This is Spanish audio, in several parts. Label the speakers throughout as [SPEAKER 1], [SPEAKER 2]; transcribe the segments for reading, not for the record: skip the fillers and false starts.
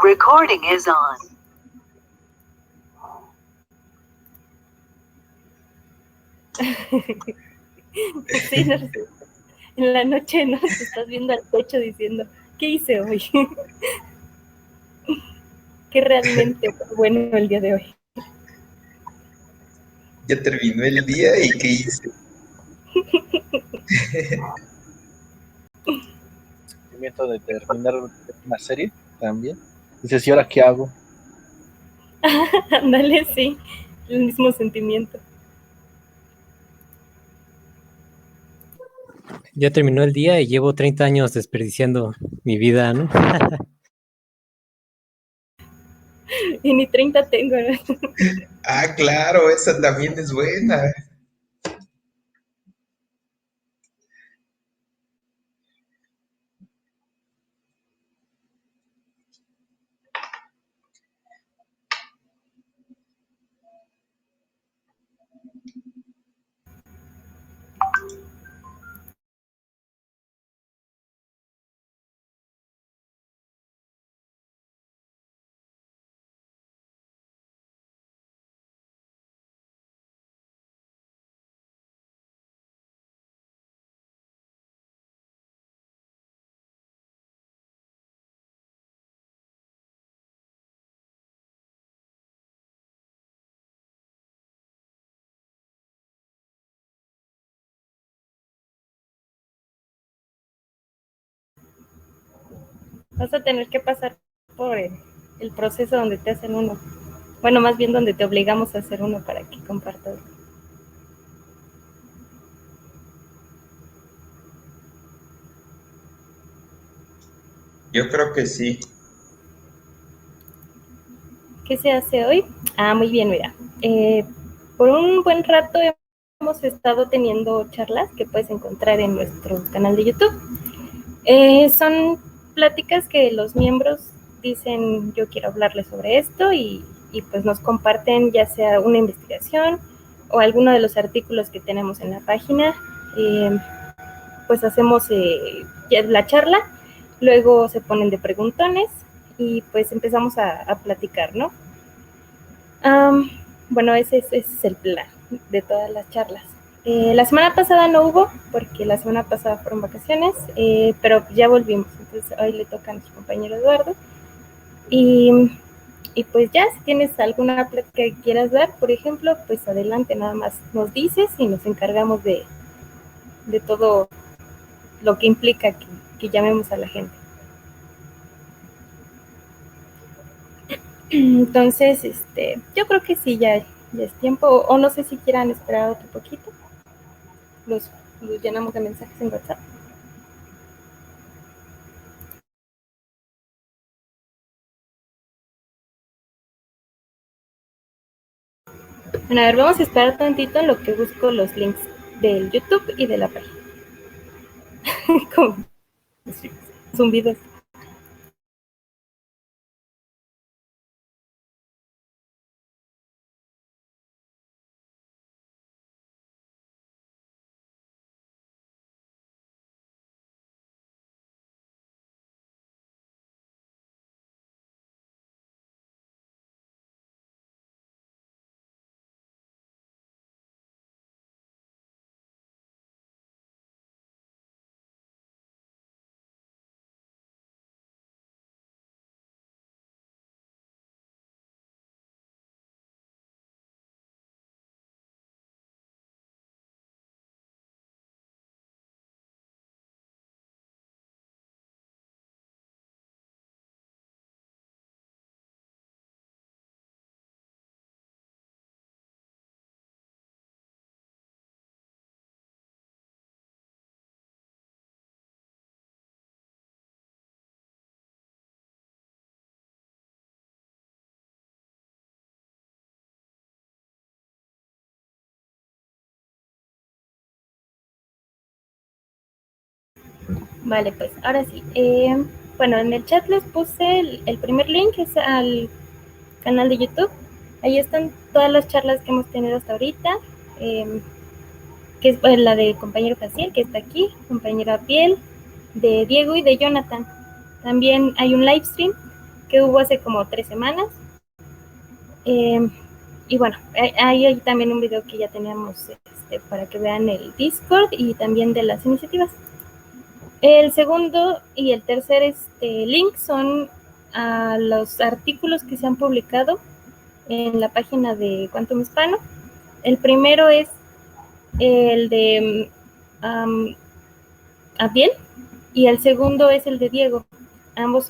[SPEAKER 1] Recording is on.
[SPEAKER 2] Sí, no sé. En la noche no te estás viendo al techo diciendo, ¿qué hice hoy? ¿Qué realmente fue bueno el día de hoy?
[SPEAKER 3] Ya terminó el día y ¿qué hice?
[SPEAKER 4] Sentimiento de terminar una serie también. Dices, ¿y ahora qué hago?
[SPEAKER 2] Ándale, sí, el mismo sentimiento.
[SPEAKER 5] Ya terminó el día y llevo 30 años desperdiciando mi vida, ¿no?
[SPEAKER 2] Y ni 30 tengo, ¿no?
[SPEAKER 3] Ah, claro, esa también es buena.
[SPEAKER 2] Vas a tener que pasar por el proceso donde te hacen uno. Bueno, más bien donde te obligamos a hacer uno para que compartas.
[SPEAKER 3] Yo creo que sí.
[SPEAKER 2] ¿Qué se hace hoy? Ah, muy bien, mira. Por un buen rato hemos estado teniendo charlas que puedes encontrar en nuestro canal de YouTube. Son pláticas que los miembros dicen, yo quiero hablarles sobre esto y pues nos comparten ya sea una investigación o alguno de los artículos que tenemos en la página. Pues hacemos ya la charla, luego se ponen de preguntones y pues empezamos a platicar, ¿no? Bueno, ese es el plan de todas las charlas. La semana pasada no hubo, porque la semana pasada fueron vacaciones, pero ya volvimos, entonces hoy le toca a nuestro compañero Eduardo. Y pues ya, si tienes alguna plática que quieras dar, por ejemplo, pues adelante, nada más nos dices y nos encargamos de todo lo que implica que llamemos a la gente. Entonces, yo creo que sí, ya es tiempo, o no sé si quieran esperar otro poquito. Los llenamos de mensajes en WhatsApp. Bueno, a ver, vamos a esperar tantito en lo que busco los links del YouTube y de la página. Como zumbidos. Vale, pues ahora sí. Bueno, en el chat les puse el primer link, es al canal de YouTube. Ahí están todas las charlas que hemos tenido hasta ahorita, que es la de compañero Faciel, que está aquí, compañera Piel, de Diego y de Jonathan. También hay un live stream que hubo hace como 3 semanas. Y bueno, hay también un video que ya teníamos para que vean el Discord y también de las iniciativas. El segundo y el tercer link son a los artículos que se han publicado en la página de Quantum Hispano. El primero es el de Abdiel y el segundo es el de Diego. Ambos,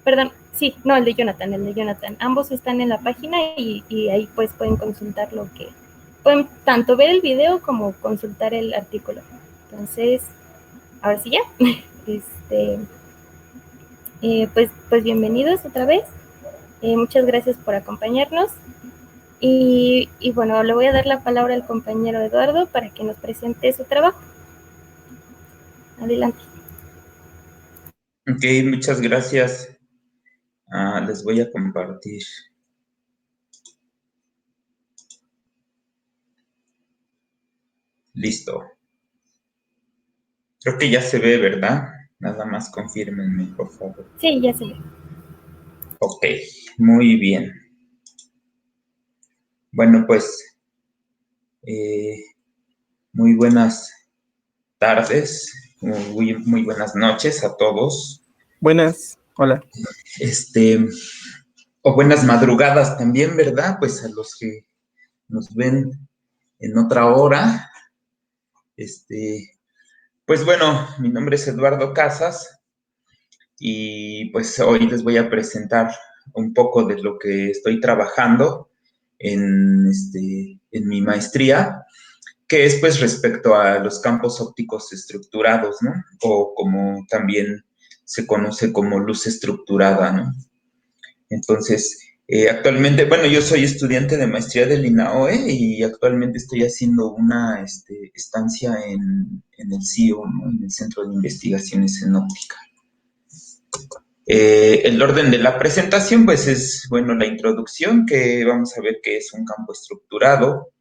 [SPEAKER 2] perdón, sí, no, el de Jonathan. Ambos están en la página y ahí pues pueden consultar lo que, pueden tanto ver el video como consultar el artículo. Entonces, ahora sí ya, pues bienvenidos otra vez. Muchas gracias por acompañarnos. Y bueno, le voy a dar la palabra al compañero Eduardo para que nos presente su trabajo. Adelante.
[SPEAKER 3] Ok, muchas gracias. Les voy a compartir. Listo. Creo que ya se ve, ¿verdad? Nada más confírmenme, por favor.
[SPEAKER 2] Sí, ya se ve.
[SPEAKER 3] Ok, muy bien. Bueno, pues, muy buenas tardes, muy buenas noches a todos.
[SPEAKER 1] Buenas, hola.
[SPEAKER 3] O buenas madrugadas también, ¿verdad? Pues a los que nos ven en otra hora. Pues bueno, mi nombre es Eduardo Casas y pues hoy les voy a presentar un poco de lo que estoy trabajando en mi maestría, que es pues respecto a los campos ópticos estructurados, ¿no? O como también se conoce como luz estructurada, ¿no? Entonces, actualmente, bueno, yo soy estudiante de maestría del INAOE y actualmente estoy haciendo una estancia en el CIO, ¿no? En el Centro de Investigaciones en Óptica. El orden de la presentación, pues es, bueno, la introducción, que vamos a ver qué es un campo estructurado,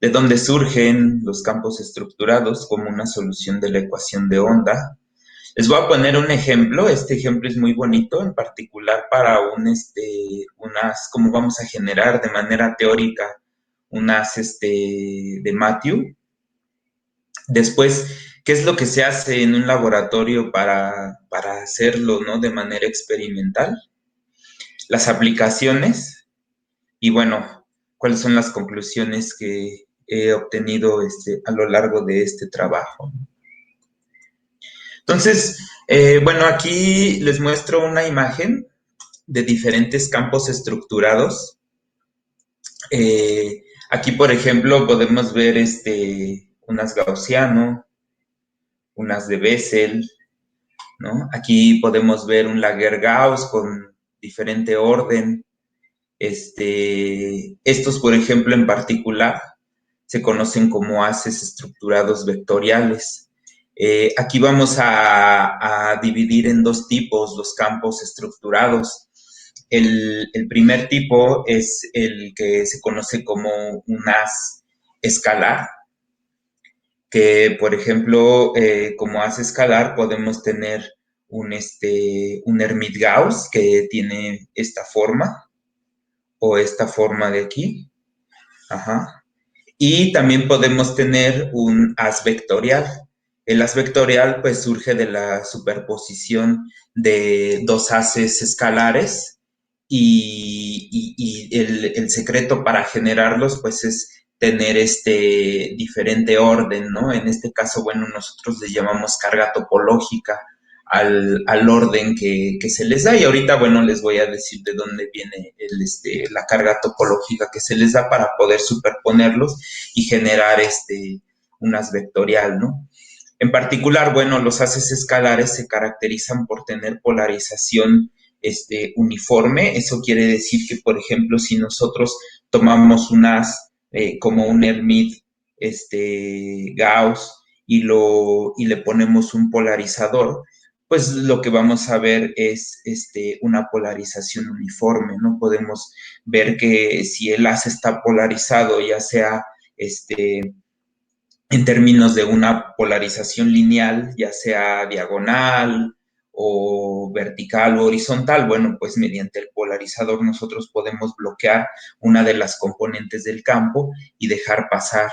[SPEAKER 3] de dónde surgen los campos estructurados como una solución de la ecuación de onda. Les voy a poner un ejemplo. Este ejemplo es muy bonito, en particular para cómo vamos a generar de manera teórica unas de Matthew. Después, ¿qué es lo que se hace en un laboratorio para hacerlo, ¿no? De manera experimental? Las aplicaciones y, bueno, cuáles son las conclusiones que he obtenido a lo largo de este trabajo. Entonces, bueno, aquí les muestro una imagen de diferentes campos estructurados. Aquí, por ejemplo, podemos ver unas Gaussiano, unas de Bessel, ¿no? Aquí podemos ver un Laguerre-Gauss con diferente orden. Estos, por ejemplo, en particular, se conocen como haces estructurados vectoriales. Aquí vamos a dividir en dos tipos los campos estructurados. El primer tipo es el que se conoce como un haz escalar, que, por ejemplo, como haz escalar podemos tener un Hermite-Gauss que tiene esta forma o esta forma de aquí. Ajá. Y también podemos tener un haz vectorial. El haz vectorial pues surge de la superposición de dos haces escalares y el secreto para generarlos pues es tener diferente orden, ¿no? En este caso, bueno, nosotros le llamamos carga topológica al orden que se les da, y ahorita, bueno, les voy a decir de dónde viene la carga topológica que se les da para poder superponerlos y generar un haz vectorial, ¿no? En particular, bueno, los haces escalares se caracterizan por tener polarización uniforme. Eso quiere decir que, por ejemplo, si nosotros tomamos un haz como un Hermite Gauss y le ponemos un polarizador, pues lo que vamos a ver es una polarización uniforme, ¿no? Podemos ver que si el haz está polarizado, ya sea en términos de una polarización lineal, ya sea diagonal o vertical o horizontal, bueno, pues mediante el polarizador nosotros podemos bloquear una de las componentes del campo y dejar pasar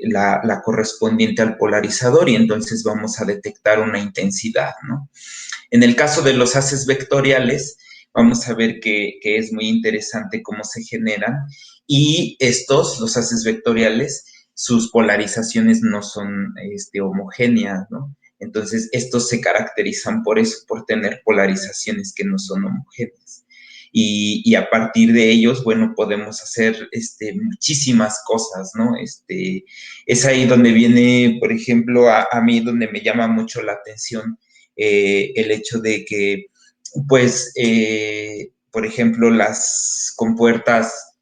[SPEAKER 3] la correspondiente al polarizador, y entonces vamos a detectar una intensidad, ¿no? En el caso de los haces vectoriales, vamos a ver que es muy interesante cómo se generan, y los haces vectoriales, sus polarizaciones no son homogéneas, ¿no? Entonces, estos se caracterizan por eso, por tener polarizaciones que no son homogéneas. Y a partir de ellos, bueno, podemos hacer muchísimas cosas, ¿no? Es ahí donde viene, por ejemplo, a mí donde me llama mucho la atención el hecho de que, pues, por ejemplo, las compuertas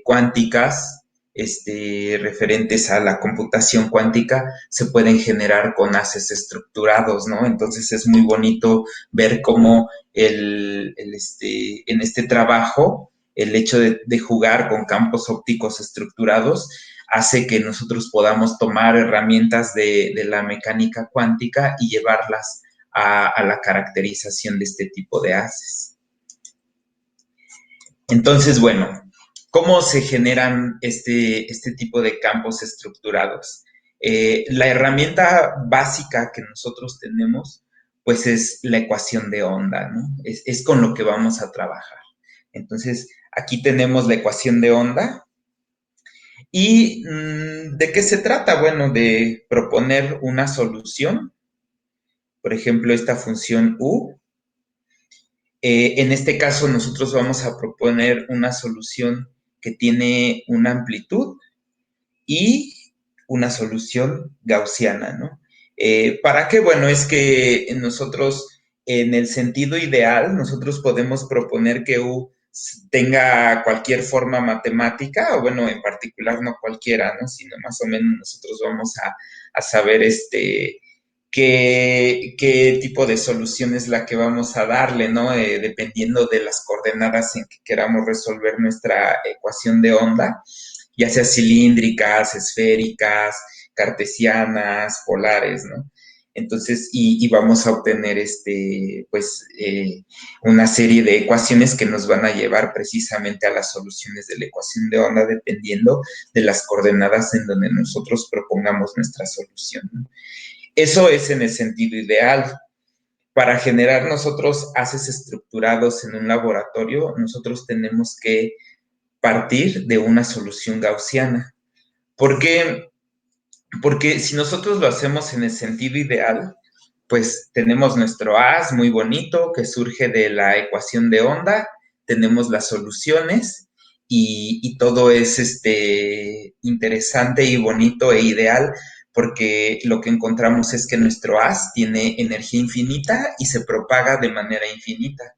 [SPEAKER 3] cuánticas, referentes a la computación cuántica, se pueden generar con haces estructurados, ¿no? Entonces es muy bonito ver cómo en este trabajo, el hecho de jugar con campos ópticos estructurados hace que nosotros podamos tomar herramientas de la mecánica cuántica y llevarlas a la caracterización de este tipo de haces. Entonces, bueno, ¿cómo se generan este tipo de campos estructurados? La herramienta básica que nosotros tenemos, pues es la ecuación de onda, ¿no? Es con lo que vamos a trabajar. Entonces, aquí tenemos la ecuación de onda. ¿Y de qué se trata? Bueno, de proponer una solución. Por ejemplo, esta función U. En este caso, nosotros vamos a proponer una solución que tiene una amplitud y una solución gaussiana, ¿no? ¿Para qué? Bueno, es que nosotros, en el sentido ideal, nosotros podemos proponer que U tenga cualquier forma matemática, o bueno, en particular no cualquiera, ¿no? Sino más o menos nosotros vamos a saber qué tipo de solución es la que vamos a darle, ¿no? Dependiendo de las coordenadas en que queramos resolver nuestra ecuación de onda, ya sea cilíndricas, esféricas, cartesianas, polares, ¿no? Entonces, y vamos a obtener una serie de ecuaciones que nos van a llevar precisamente a las soluciones de la ecuación de onda, dependiendo de las coordenadas en donde nosotros propongamos nuestra solución, ¿no? Eso es en el sentido ideal. Para generar nosotros haces estructurados en un laboratorio, nosotros tenemos que partir de una solución gaussiana. ¿Por qué? Porque si nosotros lo hacemos en el sentido ideal, pues tenemos nuestro haz muy bonito que surge de la ecuación de onda, tenemos las soluciones y todo es interesante y bonito e ideal, porque lo que encontramos es que nuestro haz tiene energía infinita y se propaga de manera infinita.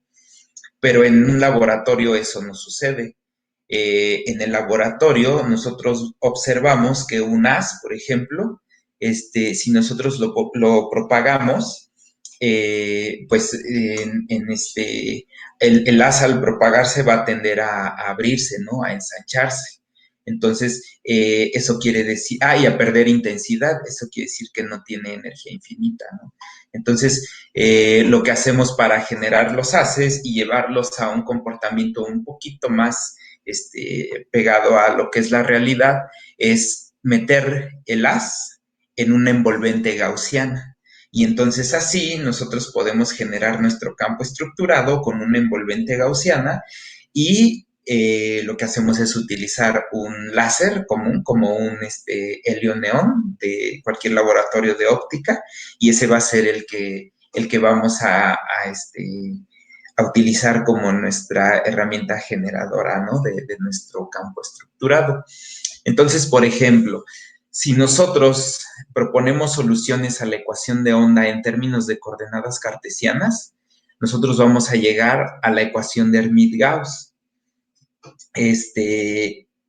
[SPEAKER 3] Pero en un laboratorio eso no sucede. En el laboratorio nosotros observamos que un haz, por ejemplo, si nosotros lo propagamos, pues el haz al propagarse va a tender a abrirse, ¿no? A ensancharse. Entonces, eso quiere decir, y a perder intensidad, eso quiere decir que no tiene energía infinita, ¿no? Entonces, lo que hacemos para generar los haces y llevarlos a un comportamiento un poquito más pegado a lo que es la realidad es meter el haz en una envolvente gaussiana. Y entonces así nosotros podemos generar nuestro campo estructurado con una envolvente gaussiana y lo que hacemos es utilizar un láser común como un helio neón de cualquier laboratorio de óptica, y ese va a ser el que vamos a utilizar como nuestra herramienta generadora, ¿no? de nuestro campo estructurado. Entonces, por ejemplo, si nosotros proponemos soluciones a la ecuación de onda en términos de coordenadas cartesianas, nosotros vamos a llegar a la ecuación de Hermite-Gauss.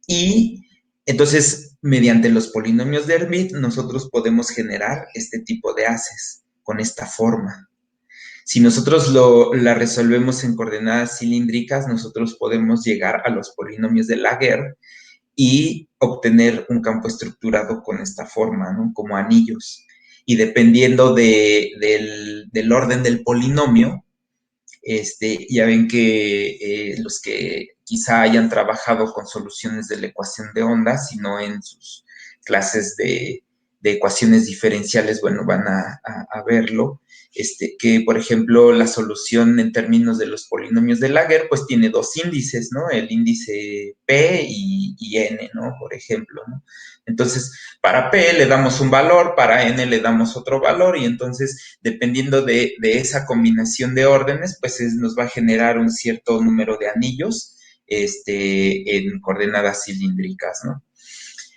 [SPEAKER 3] Y entonces, mediante los polinomios de Hermite, nosotros podemos generar este tipo de haces con esta forma. Si nosotros la resolvemos en coordenadas cilíndricas, nosotros podemos llegar a los polinomios de Laguerre y obtener un campo estructurado con esta forma, ¿no? Como anillos. y dependiendo del orden del polinomio, ya ven que los que quizá hayan trabajado con soluciones de la ecuación de onda, sino en sus clases de ecuaciones diferenciales, bueno, van a verlo, que por ejemplo la solución en términos de los polinomios de Laguerre, pues tiene dos índices, ¿no? El índice P y N, ¿no? Por ejemplo, ¿no? Entonces, para P le damos un valor, para N le damos otro valor, y entonces, dependiendo de esa combinación de órdenes, pues nos va a generar un cierto número de anillos en coordenadas cilíndricas, ¿no?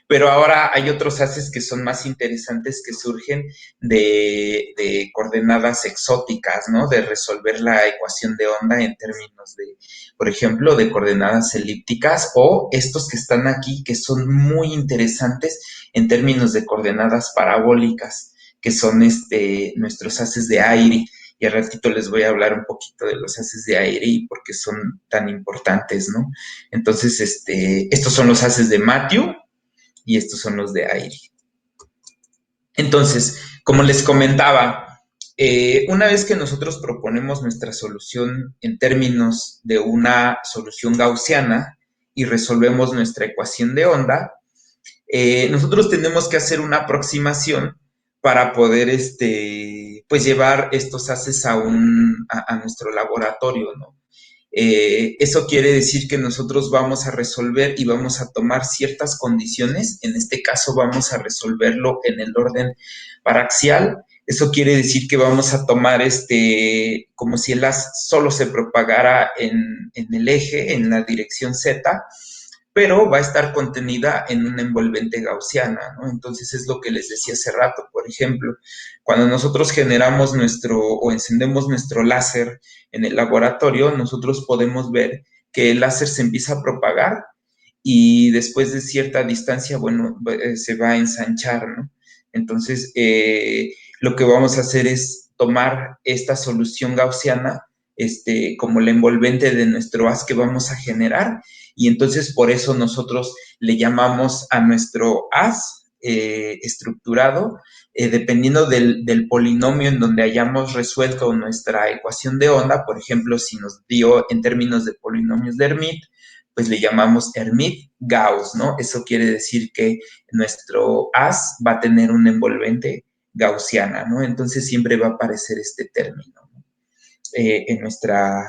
[SPEAKER 3] Pero ahora hay otros haces que son más interesantes que surgen de coordenadas exóticas, ¿no? De resolver la ecuación de onda en términos de, por ejemplo, de coordenadas elípticas, o estos que están aquí que son muy interesantes en términos de coordenadas parabólicas, que son nuestros haces de Airy. Y al ratito les voy a hablar un poquito de los haces de Airy y por qué son tan importantes, ¿no? Entonces, estos son los haces de Matthew, y estos son los de Airy. Entonces, como les comentaba, una vez que nosotros proponemos nuestra solución en términos de una solución gaussiana y resolvemos nuestra ecuación de onda, nosotros tenemos que hacer una aproximación para poder pues llevar estos haces a nuestro laboratorio, ¿no? Eso quiere decir que nosotros vamos a resolver y vamos a tomar ciertas condiciones. En este caso vamos a resolverlo en el orden paraxial. Eso quiere decir que vamos a tomar como si el haz solo se propagara en el eje, en la dirección Z, pero va a estar contenida en una envolvente gaussiana, ¿no? Entonces es lo que les decía hace rato. Por ejemplo, cuando nosotros generamos o encendemos nuestro láser en el laboratorio, nosotros podemos ver que el láser se empieza a propagar y después de cierta distancia, bueno, se va a ensanchar, ¿no? Entonces, lo que vamos a hacer es tomar esta solución gaussiana como la envolvente de nuestro haz que vamos a generar, y entonces por eso nosotros le llamamos a nuestro haz estructurado, dependiendo del polinomio en donde hayamos resuelto nuestra ecuación de onda. Por ejemplo, si nos dio en términos de polinomios de Hermite, pues le llamamos Hermite-Gauss, ¿no? Eso quiere decir que nuestro haz va a tener una envolvente gaussiana, ¿no? Entonces siempre va a aparecer este término, ¿no? En nuestra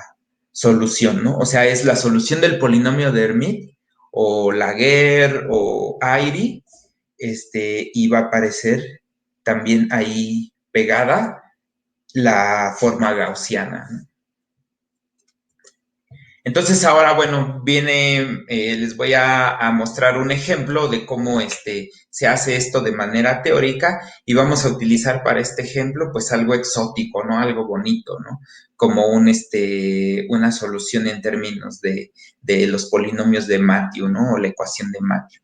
[SPEAKER 3] solución, ¿no? O sea, es la solución del polinomio de Hermite o Laguerre o Airy, y va a aparecer también ahí pegada la forma gaussiana, ¿no? Entonces ahora, bueno, les voy a mostrar un ejemplo de cómo se hace esto de manera teórica, y vamos a utilizar para este ejemplo pues algo exótico, ¿no? Algo bonito, ¿no? Como una solución en términos de los polinomios de Matthew, ¿no? O la ecuación de Matthew.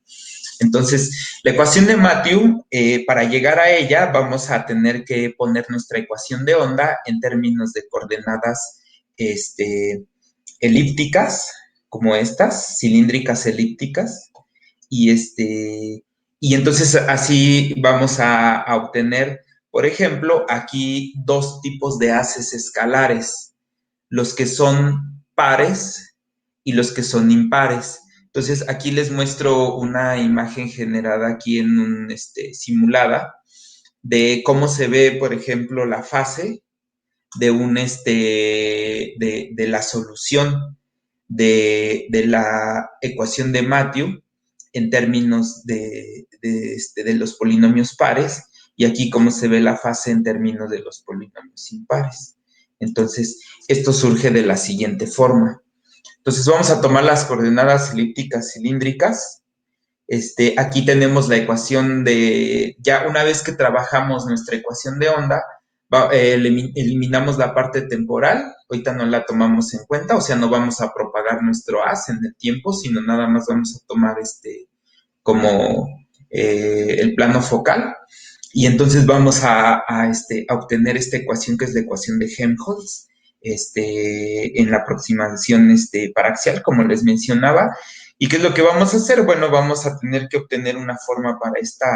[SPEAKER 3] Entonces, la ecuación de Matthew, para llegar a ella vamos a tener que poner nuestra ecuación de onda en términos de coordenadas, elípticas, como estas, cilíndricas elípticas, y entonces así vamos a obtener, por ejemplo, aquí dos tipos de haces escalares, los que son pares y los que son impares. Entonces aquí les muestro una imagen generada aquí en simulada de cómo se ve, por ejemplo, la fase de la solución de la ecuación de Matthew en términos de los polinomios pares, y aquí cómo se ve la fase en términos de los polinomios impares. Entonces, esto surge de la siguiente forma. Entonces, vamos a tomar las coordenadas elípticas cilíndricas. Aquí tenemos la ecuación ya una vez que trabajamos nuestra ecuación de onda, eliminamos la parte temporal, ahorita no la tomamos en cuenta, o sea, no vamos a propagar nuestro haz en el tiempo, sino nada más vamos a tomar como el plano focal, y entonces vamos a obtener esta ecuación que es la ecuación de Helmholtz, en la aproximación paraxial, como les mencionaba. ¿Y qué es lo que vamos a hacer? Bueno, vamos a tener que obtener una forma para esta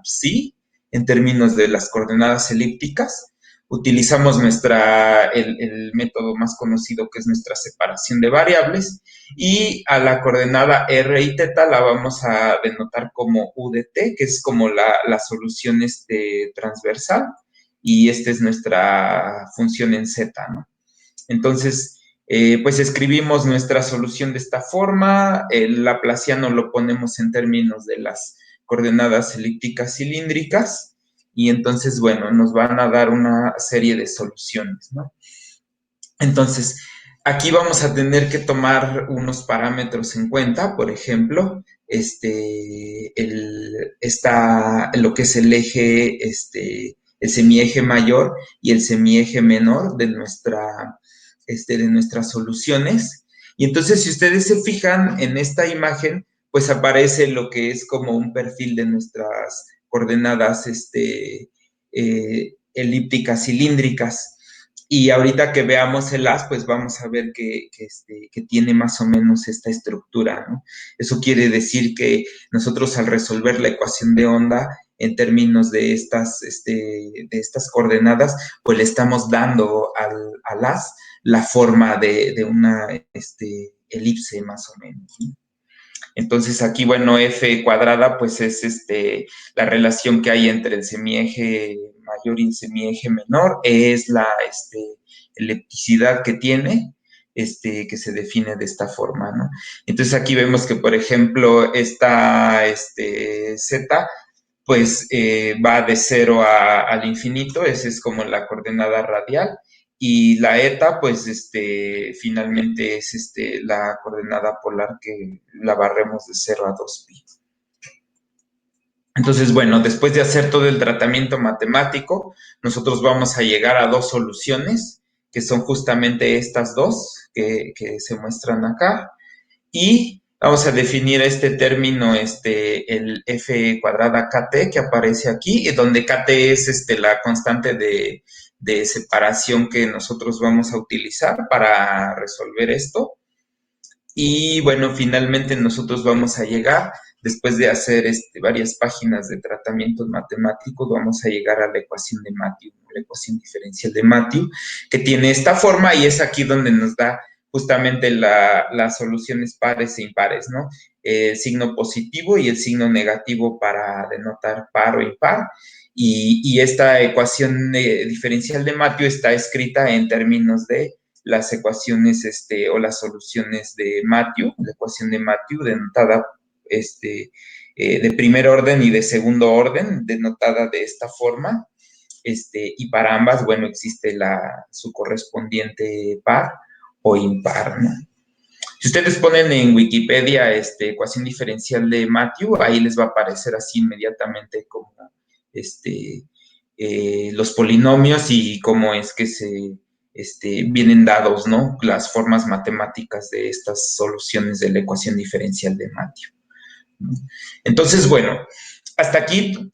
[SPEAKER 3] psi, en términos de las coordenadas elípticas. Utilizamos el método más conocido, que es nuestra separación de variables, y a la coordenada r y θ la vamos a denotar como u de t, que es como la solución transversal, y esta es nuestra función en z, ¿no? Entonces, pues escribimos nuestra solución de esta forma. El laplaciano lo ponemos en términos de las coordenadas elípticas cilíndricas, y entonces, bueno, nos van a dar una serie de soluciones, ¿no? Entonces, aquí vamos a tener que tomar unos parámetros en cuenta. Por ejemplo, lo que es el eje, el semieje mayor y el semieje menor de nuestras soluciones. Y entonces, si ustedes se fijan en esta imagen, pues aparece lo que es como un perfil de nuestras coordenadas elípticas cilíndricas. Y ahorita que veamos el haz, pues vamos a ver que tiene más o menos esta estructura, ¿no? Eso quiere decir que nosotros, al resolver la ecuación de onda en términos de estas coordenadas, pues le estamos dando al haz la forma de una elipse, más o menos, ¿no? Entonces aquí, bueno, f cuadrada, pues es la relación que hay entre el semieje mayor y el semieje menor, es la elipticidad que tiene, que se define de esta forma, ¿no? Entonces aquí vemos que, por ejemplo, esta z, pues va de 0 al infinito, esa es como la coordenada radial, y la eta, pues, finalmente es la coordenada polar, que la barremos de 0 a 2pi. Entonces, bueno, después de hacer todo el tratamiento matemático, nosotros vamos a llegar a dos soluciones, que son justamente estas dos que se muestran acá, y vamos a definir este término, el f cuadrada kt, que aparece aquí, donde kt es la constante de separación que nosotros vamos a utilizar para resolver esto. Y bueno, finalmente nosotros vamos a llegar, después de hacer varias páginas de tratamientos matemáticos, vamos a llegar a la ecuación de Matthew, la ecuación diferencial de Matthew, que tiene esta forma, y es aquí donde nos da justamente las soluciones pares e impares, ¿no? El signo positivo y el signo negativo para denotar par o impar. Y esta ecuación diferencial de Matthew está escrita en términos de las ecuaciones o las soluciones de Matthew, la ecuación de Matthew denotada de primer orden y de segundo orden, denotada de esta forma, y para ambas, bueno, existe su correspondiente par o impar, ¿no? Si ustedes ponen en Wikipedia ecuación diferencial de Matthew, ahí les va a aparecer así inmediatamente como los polinomios y cómo es que vienen dados, ¿no? Las formas matemáticas de estas soluciones de la ecuación diferencial de Matthew, ¿no? Entonces, bueno, hasta aquí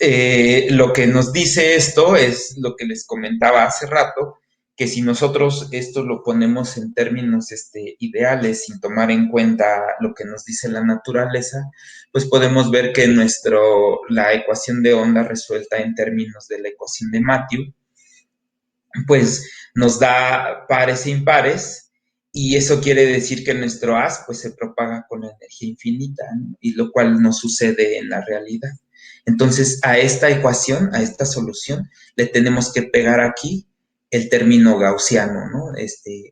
[SPEAKER 3] lo que nos dice esto es lo que les comentaba hace rato, que si nosotros esto lo ponemos en términos ideales, sin tomar en cuenta lo que nos dice la naturaleza, pues podemos ver que la ecuación de onda resuelta en términos de la ecuación de Matthew, pues nos da pares e impares, y eso quiere decir que nuestro haz pues se propaga con energía infinita, ¿no? Y lo cual no sucede en la realidad. Entonces, a esta ecuación, a esta solución, le tenemos que pegar aquí el término gaussiano, ¿no?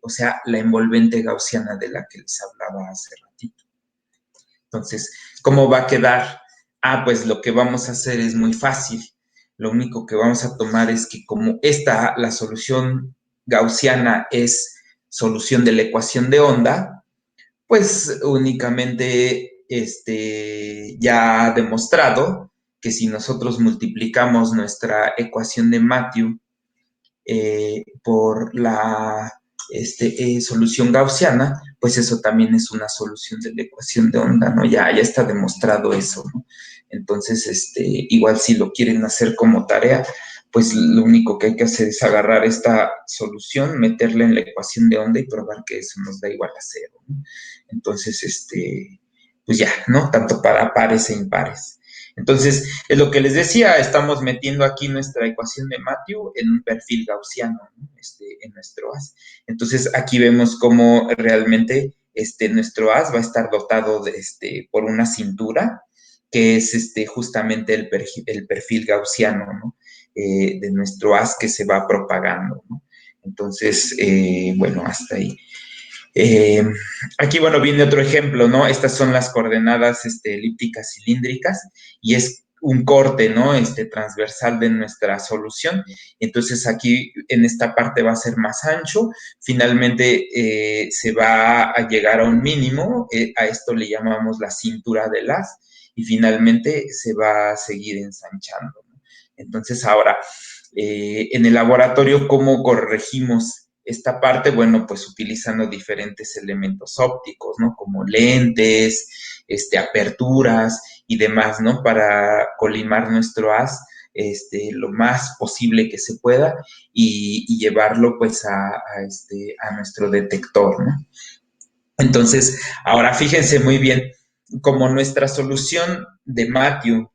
[SPEAKER 3] O sea, la envolvente gaussiana de la que les hablaba hace ratito. Entonces, ¿cómo va a quedar? Pues lo que vamos a hacer es muy fácil. Lo único que vamos a tomar es que, como la solución gaussiana es solución de la ecuación de onda, pues únicamente ya ha demostrado que si nosotros multiplicamos nuestra ecuación de Matthew por la solución gaussiana, pues eso también es una solución de la ecuación de onda, ¿no? Ya está demostrado eso, ¿no? Entonces, igual si lo quieren hacer como tarea, pues lo único que hay que hacer es agarrar esta solución, meterla en la ecuación de onda y probar que eso nos da igual a 0, ¿no? Entonces, pues ya, ¿no? Tanto para pares e impares. Entonces, es lo que les decía, estamos metiendo aquí nuestra ecuación de Matthew en un perfil gaussiano, ¿no? En nuestro haz. Entonces, aquí vemos cómo realmente nuestro haz va a estar dotado por una cintura, que es justamente el perfil gaussiano, ¿no? De nuestro haz que se va propagando, ¿no? Entonces, bueno, hasta ahí. Aquí, bueno, viene otro ejemplo, ¿no? Estas son las coordenadas elípticas cilíndricas y es un corte, ¿no? Transversal de nuestra solución. Entonces, aquí en esta parte va a ser más ancho. Finalmente, se va a llegar a un mínimo. A esto le llamamos la cintura del haz. Y finalmente se va a seguir ensanchando, ¿no? Entonces, ahora, en el laboratorio, ¿cómo corregimos esta parte? Bueno, pues utilizando diferentes elementos ópticos, ¿no? Como lentes, aperturas y demás, ¿no? Para colimar nuestro haz lo más posible que se pueda y llevarlo pues a nuestro detector, ¿no? Entonces, ahora fíjense muy bien, como nuestra solución de Matthew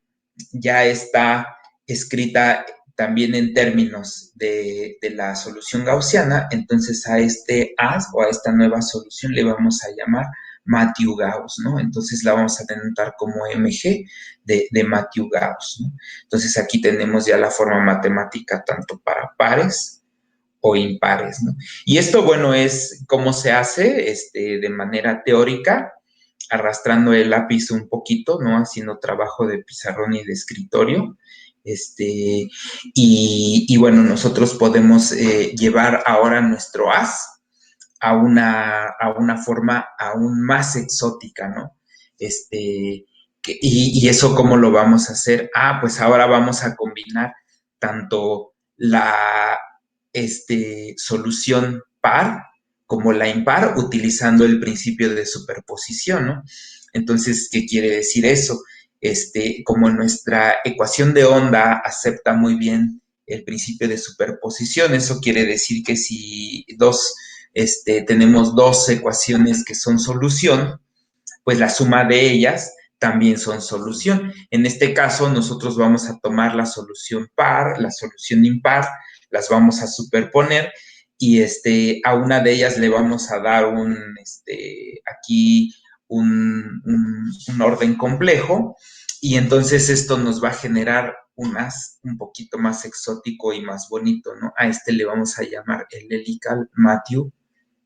[SPEAKER 3] ya está escrita también en términos de la solución gaussiana, entonces a este haz o a esta nueva solución le vamos a llamar Matthew Gauss, ¿no? Entonces la vamos a denotar como MG de Matthew Gauss, ¿no? Entonces aquí tenemos ya la forma matemática tanto para pares o impares, ¿no? Y esto, bueno, es cómo se hace de manera teórica, arrastrando el lápiz un poquito, ¿no? Haciendo trabajo de pizarrón y de escritorio. Y bueno, nosotros podemos llevar ahora nuestro haz a una forma aún más exótica, ¿no? Y eso, ¿cómo lo vamos a hacer? Pues ahora vamos a combinar tanto la solución par como la impar utilizando el principio de superposición, ¿no? Entonces, ¿qué quiere decir eso? Como nuestra ecuación de onda acepta muy bien el principio de superposición, eso quiere decir que si tenemos dos ecuaciones que son solución, pues la suma de ellas también son solución. En este caso, nosotros vamos a tomar la solución par, la solución impar, las vamos a superponer y a una de ellas le vamos a dar aquí un orden complejo y entonces esto nos va a generar un poquito más exótico y más bonito, ¿no? A le vamos a llamar el helical Matthew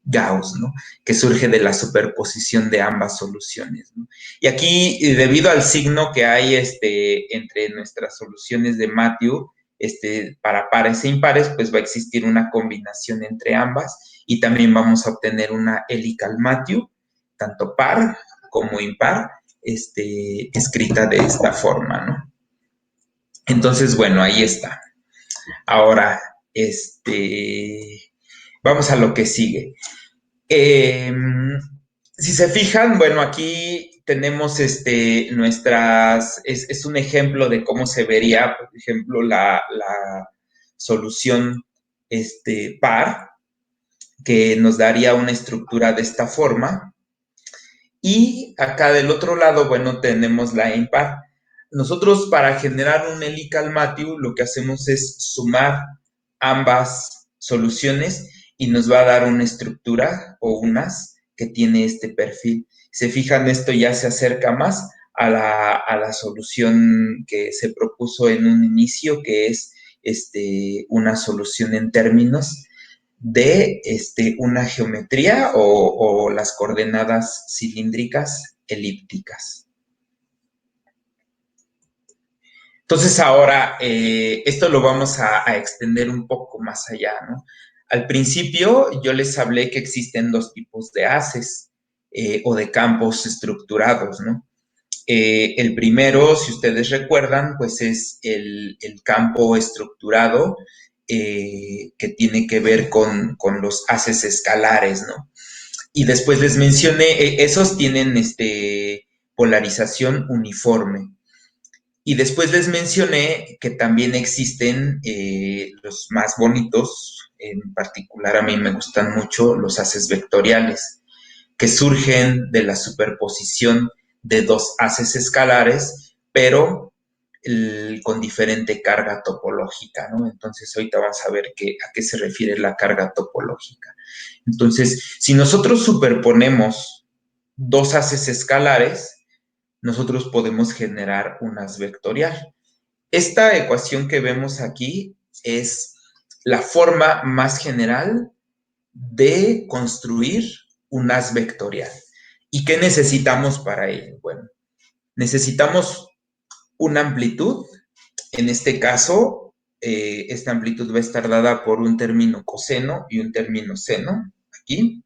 [SPEAKER 3] Gauss, ¿no? Que surge de la superposición de ambas soluciones, ¿no? Y aquí, debido al signo que hay entre nuestras soluciones de Matthew, para pares e impares, pues va a existir una combinación entre ambas y también vamos a obtener una helical Matthew, tanto par como impar, escrita de esta forma, ¿no? Entonces, bueno, ahí está. Ahora, vamos a lo que sigue. Si se fijan, bueno, aquí tenemos es un ejemplo de cómo se vería, por ejemplo, la solución par, que nos daría una estructura de esta forma. Y acá del otro lado, bueno, tenemos la impar. Nosotros para generar un helical Matthew lo que hacemos es sumar ambas soluciones y nos va a dar una estructura o unas que tiene este perfil. Se fijan, esto ya se acerca más a la solución que se propuso en un inicio, que es una solución en términos de una geometría o las coordenadas cilíndricas elípticas. Entonces ahora esto lo vamos a extender un poco más allá, ¿no? Al principio yo les hablé que existen dos tipos de haces o de campos estructurados, ¿no? El primero, si ustedes recuerdan, pues es el campo estructurado que tiene que ver con los haces escalares, ¿no? Y después les mencioné, esos tienen polarización uniforme. Y después les mencioné que también existen los más bonitos, en particular a mí me gustan mucho los haces vectoriales, que surgen de la superposición de dos haces escalares, pero con diferente carga topológica, ¿no? Entonces, ahorita vamos a ver a qué se refiere la carga topológica. Entonces, si nosotros superponemos dos haces escalares, nosotros podemos generar un haz vectorial. Esta ecuación que vemos aquí es la forma más general de construir un haz vectorial. ¿Y qué necesitamos para ello? Bueno, necesitamos una amplitud. En este caso, esta amplitud va a estar dada por un término coseno y un término seno, aquí.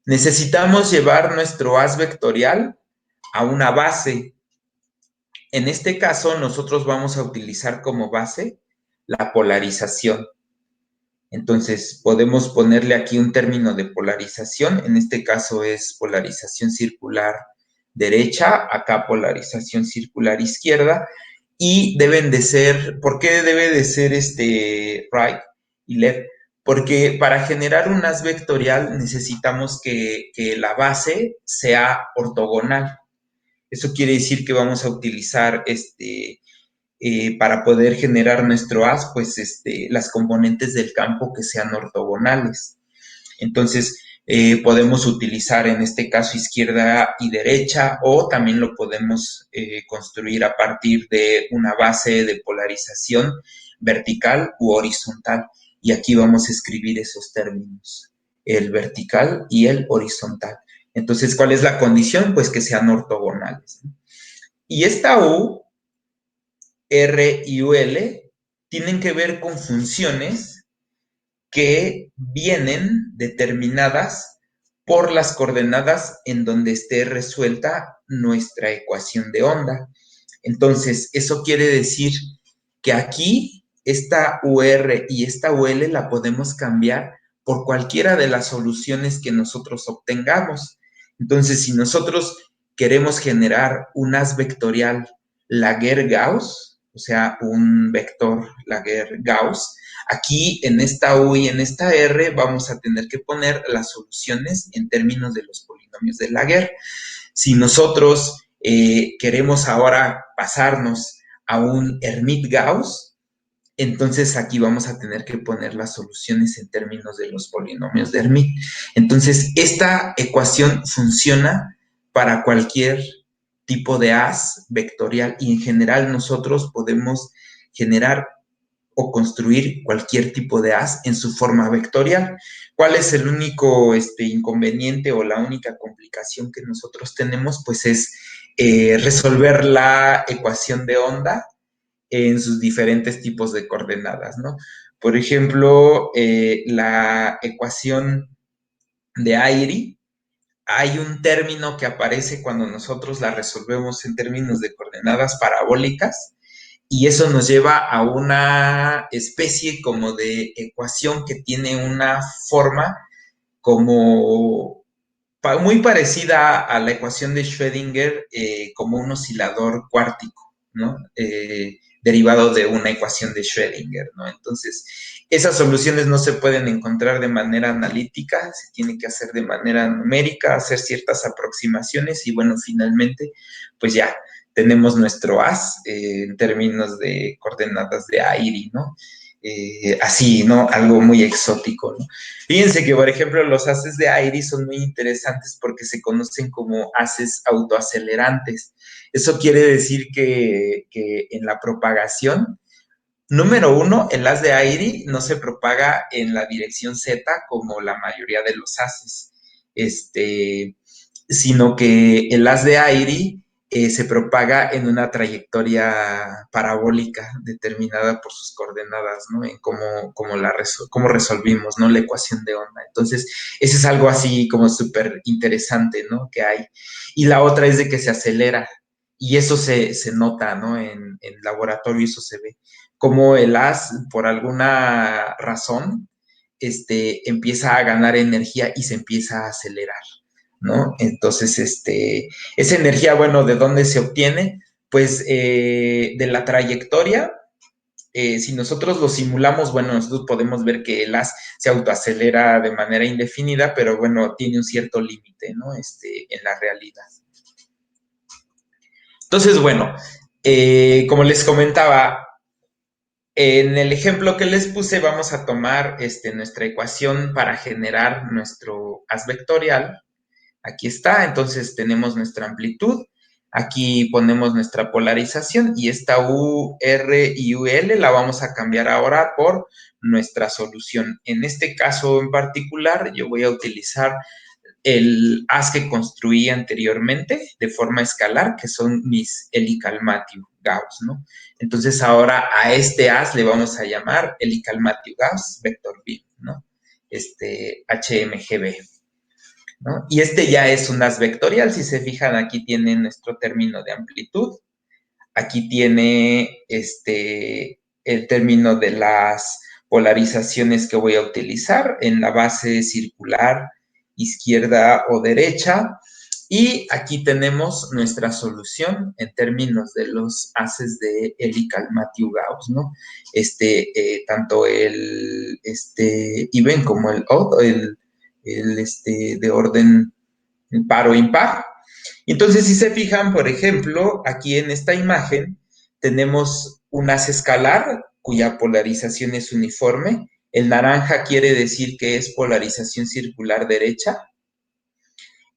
[SPEAKER 3] Necesitamos llevar nuestro haz vectorial a una base. En este caso, nosotros vamos a utilizar como base la polarización. Entonces, podemos ponerle aquí un término de polarización. En este caso es polarización circular derecha, acá polarización circular izquierda. Y deben de ser, ¿por qué debe de ser right y left? Porque para generar un haz vectorial necesitamos que la base sea ortogonal. Eso quiere decir que vamos a utilizar para poder generar nuestro haz, pues las componentes del campo que sean ortogonales. Entonces, podemos utilizar en este caso izquierda y derecha, o también lo podemos construir a partir de una base de polarización vertical u horizontal. Y aquí vamos a escribir esos términos, el vertical y el horizontal. Entonces, ¿cuál es la condición? Pues que sean ortogonales. Y esta U, R y UL tienen que ver con funciones que vienen determinadas por las coordenadas en donde esté resuelta nuestra ecuación de onda. Entonces, eso quiere decir que aquí esta UR y esta UL la podemos cambiar por cualquiera de las soluciones que nosotros obtengamos. Entonces, si nosotros queremos generar un haz vectorial Laguerre-Gauss, o sea, un vector Laguerre-Gauss, aquí en esta U y en esta R vamos a tener que poner las soluciones en términos de los polinomios de Laguerre. Si nosotros queremos ahora pasarnos a un Hermite-Gauss, entonces aquí vamos a tener que poner las soluciones en términos de los polinomios de Hermite. Entonces, esta ecuación funciona para cualquier tipo de haz vectorial y en general nosotros podemos generar o construir cualquier tipo de haz en su forma vectorial. ¿Cuál es el único inconveniente o la única complicación que nosotros tenemos? Pues es resolver la ecuación de onda en sus diferentes tipos de coordenadas, ¿no? Por ejemplo, la ecuación de Airy, hay un término que aparece cuando nosotros la resolvemos en términos de coordenadas parabólicas, y eso nos lleva a una especie como de ecuación que tiene una forma como muy parecida a la ecuación de Schrödinger, como un oscilador cuártico, ¿no? Derivado de una ecuación de Schrödinger, ¿no? Entonces, esas soluciones no se pueden encontrar de manera analítica, se tiene que hacer de manera numérica, hacer ciertas aproximaciones y bueno, finalmente, pues ya tenemos nuestro haz en términos de coordenadas de Airy, ¿no? Así, ¿no? Algo muy exótico, ¿no? Fíjense que, por ejemplo, los haces de Airy son muy interesantes porque se conocen como haces autoacelerantes. Eso quiere decir que en la propagación, número uno, el haz de Airy no se propaga en la dirección Z como la mayoría de los haces, sino que el haz de Airy se propaga en una trayectoria parabólica determinada por sus coordenadas, ¿no? En cómo resolvimos, ¿no? La ecuación de onda. Entonces, eso es algo así como súper interesante, ¿no? Que hay. Y la otra es de que se acelera, y eso se nota, ¿no? En laboratorio eso se ve. Como el haz, por alguna razón, empieza a ganar energía y se empieza a acelerar, ¿no? Entonces, esa energía, bueno, ¿de dónde se obtiene? Pues de la trayectoria. Si nosotros lo simulamos, bueno, nosotros podemos ver que el haz se autoacelera de manera indefinida, pero bueno, tiene un cierto límite, ¿no? En la realidad. Entonces, bueno, Como les comentaba, en el ejemplo que les puse vamos a tomar nuestra ecuación para generar nuestro haz vectorial. Aquí está, entonces tenemos nuestra amplitud, aquí ponemos nuestra polarización y esta U, R y UL la vamos a cambiar ahora por nuestra solución. En este caso en particular yo voy a utilizar el haz que construí anteriormente de forma escalar, que son mis Elikal-Matthew-Gauss, ¿no? Entonces ahora a este haz le vamos a llamar Elikal-Matthew-Gauss Vector B, ¿no? HMGB, ¿no? Y ya es un haz vectorial. Si se fijan, aquí tiene nuestro término de amplitud, aquí tiene el término de las polarizaciones que voy a utilizar en la base circular, izquierda o derecha, y aquí tenemos nuestra solución en términos de los haces de Elikal-Matthew-Gauss, ¿no? Tanto el even como el odd, de orden par o impar. Entonces, si se fijan, por ejemplo, aquí en esta imagen tenemos un haz escalar cuya polarización es uniforme. El naranja quiere decir que es polarización circular derecha.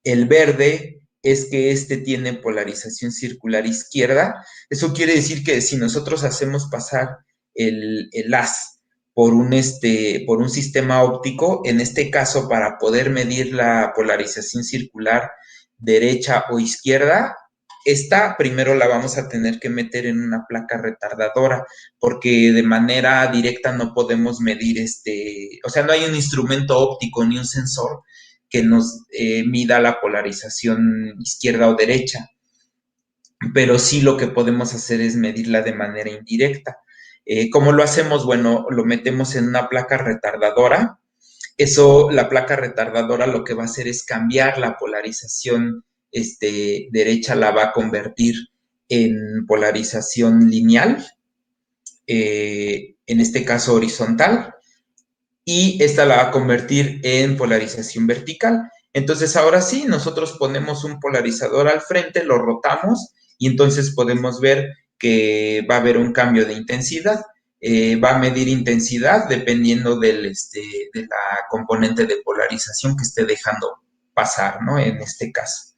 [SPEAKER 3] El verde es que tiene polarización circular izquierda. Eso quiere decir que si nosotros hacemos pasar el haz por un sistema óptico, en este caso, para poder medir la polarización circular derecha o izquierda, esta primero la vamos a tener que meter en una placa retardadora, porque de manera directa no podemos medir o sea, no hay un instrumento óptico ni un sensor que nos mida la polarización izquierda o derecha, pero sí lo que podemos hacer es medirla de manera indirecta. ¿Cómo lo hacemos? Bueno, lo metemos en una placa retardadora. La placa retardadora lo que va a hacer es cambiar la polarización derecha, la va a convertir en polarización lineal, en este caso horizontal, y esta la va a convertir en polarización vertical. Entonces, ahora sí, nosotros ponemos un polarizador al frente, lo rotamos, y entonces podemos ver que va a haber un cambio de intensidad. Va a medir intensidad dependiendo de la componente de polarización que esté dejando pasar, ¿no? En este caso.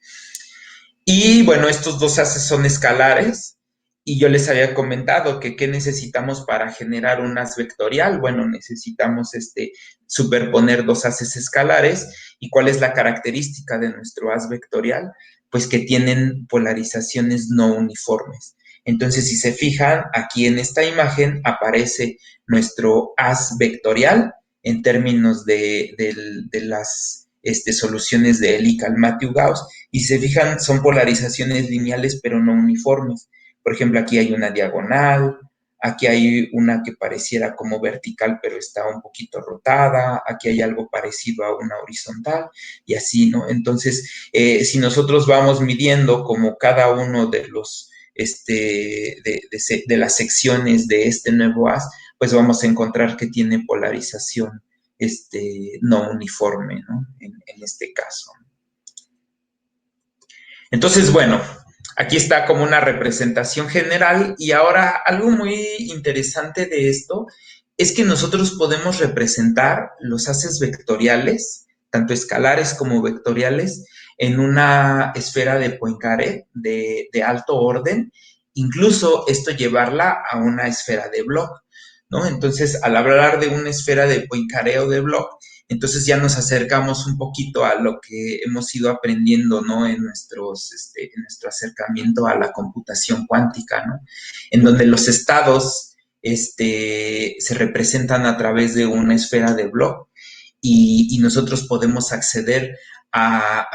[SPEAKER 3] Y bueno, estos dos haces son escalares, y yo les había comentado que ¿qué necesitamos para generar un haz vectorial? Bueno, necesitamos superponer dos haces escalares. ¿Y cuál es la característica de nuestro haz vectorial? Pues que tienen polarizaciones no uniformes. Entonces, si se fijan, aquí en esta imagen aparece nuestro haz vectorial en términos de las soluciones de Elikal-Matthew-Gauss, y se fijan, son polarizaciones lineales pero no uniformes. Por ejemplo, aquí hay una diagonal, aquí hay una que pareciera como vertical, pero está un poquito rotada, aquí hay algo parecido a una horizontal, y así, ¿no? Entonces, si nosotros vamos midiendo como cada uno de los, de las secciones de este nuevo haz, pues vamos a encontrar que tiene polarización no uniforme, ¿no? En este caso. Entonces, bueno, aquí está como una representación general, y ahora algo muy interesante de esto es que nosotros podemos representar los haces vectoriales, tanto escalares como vectoriales, en una esfera de Poincaré de alto orden, incluso esto llevarla a una esfera de Bloch, ¿no? Entonces, al hablar de una esfera de Poincaré o de Bloch, entonces ya nos acercamos un poquito a lo que hemos ido aprendiendo, ¿no? En nuestro acercamiento a la computación cuántica, ¿no? En donde los estados se representan a través de una esfera de Bloch, y nosotros podemos acceder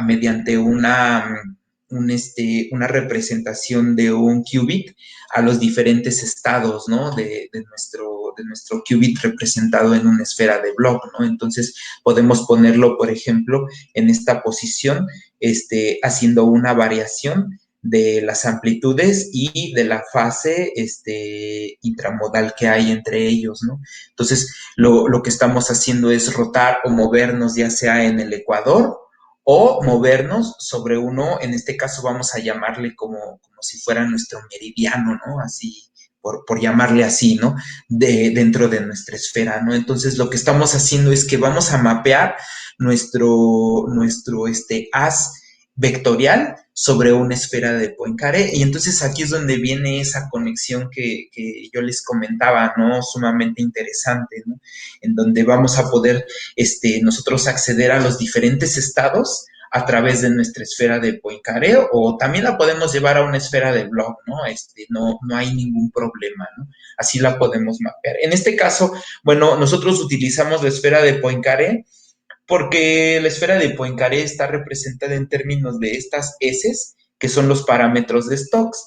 [SPEAKER 3] mediante una representación de un qubit a los diferentes estados, ¿no? de nuestro qubit representado en una esfera de Bloch, ¿no? Entonces podemos ponerlo, por ejemplo, en esta posición, haciendo una variación de las amplitudes y de la fase intramodal que hay entre ellos, ¿no? Entonces, lo que estamos haciendo es rotar o movernos ya sea en el ecuador o movernos sobre uno, en este caso vamos a llamarle como si fuera nuestro meridiano, ¿no? Así, por llamarle así, ¿no? Dentro de nuestra esfera, ¿no? Entonces, lo que estamos haciendo es que vamos a mapear nuestro haz vectorial sobre una esfera de Poincaré. Y entonces aquí es donde viene esa conexión que yo les comentaba, ¿no? Sumamente interesante, ¿no? En donde vamos a poder nosotros acceder a los diferentes estados a través de nuestra esfera de Poincaré, o también la podemos llevar a una esfera de Bloch, ¿no? No hay ningún problema, ¿no? Así la podemos mapear. En este caso, bueno, nosotros utilizamos la esfera de Poincaré porque la esfera de Poincaré está representada en términos de estas S, que son los parámetros de Stokes.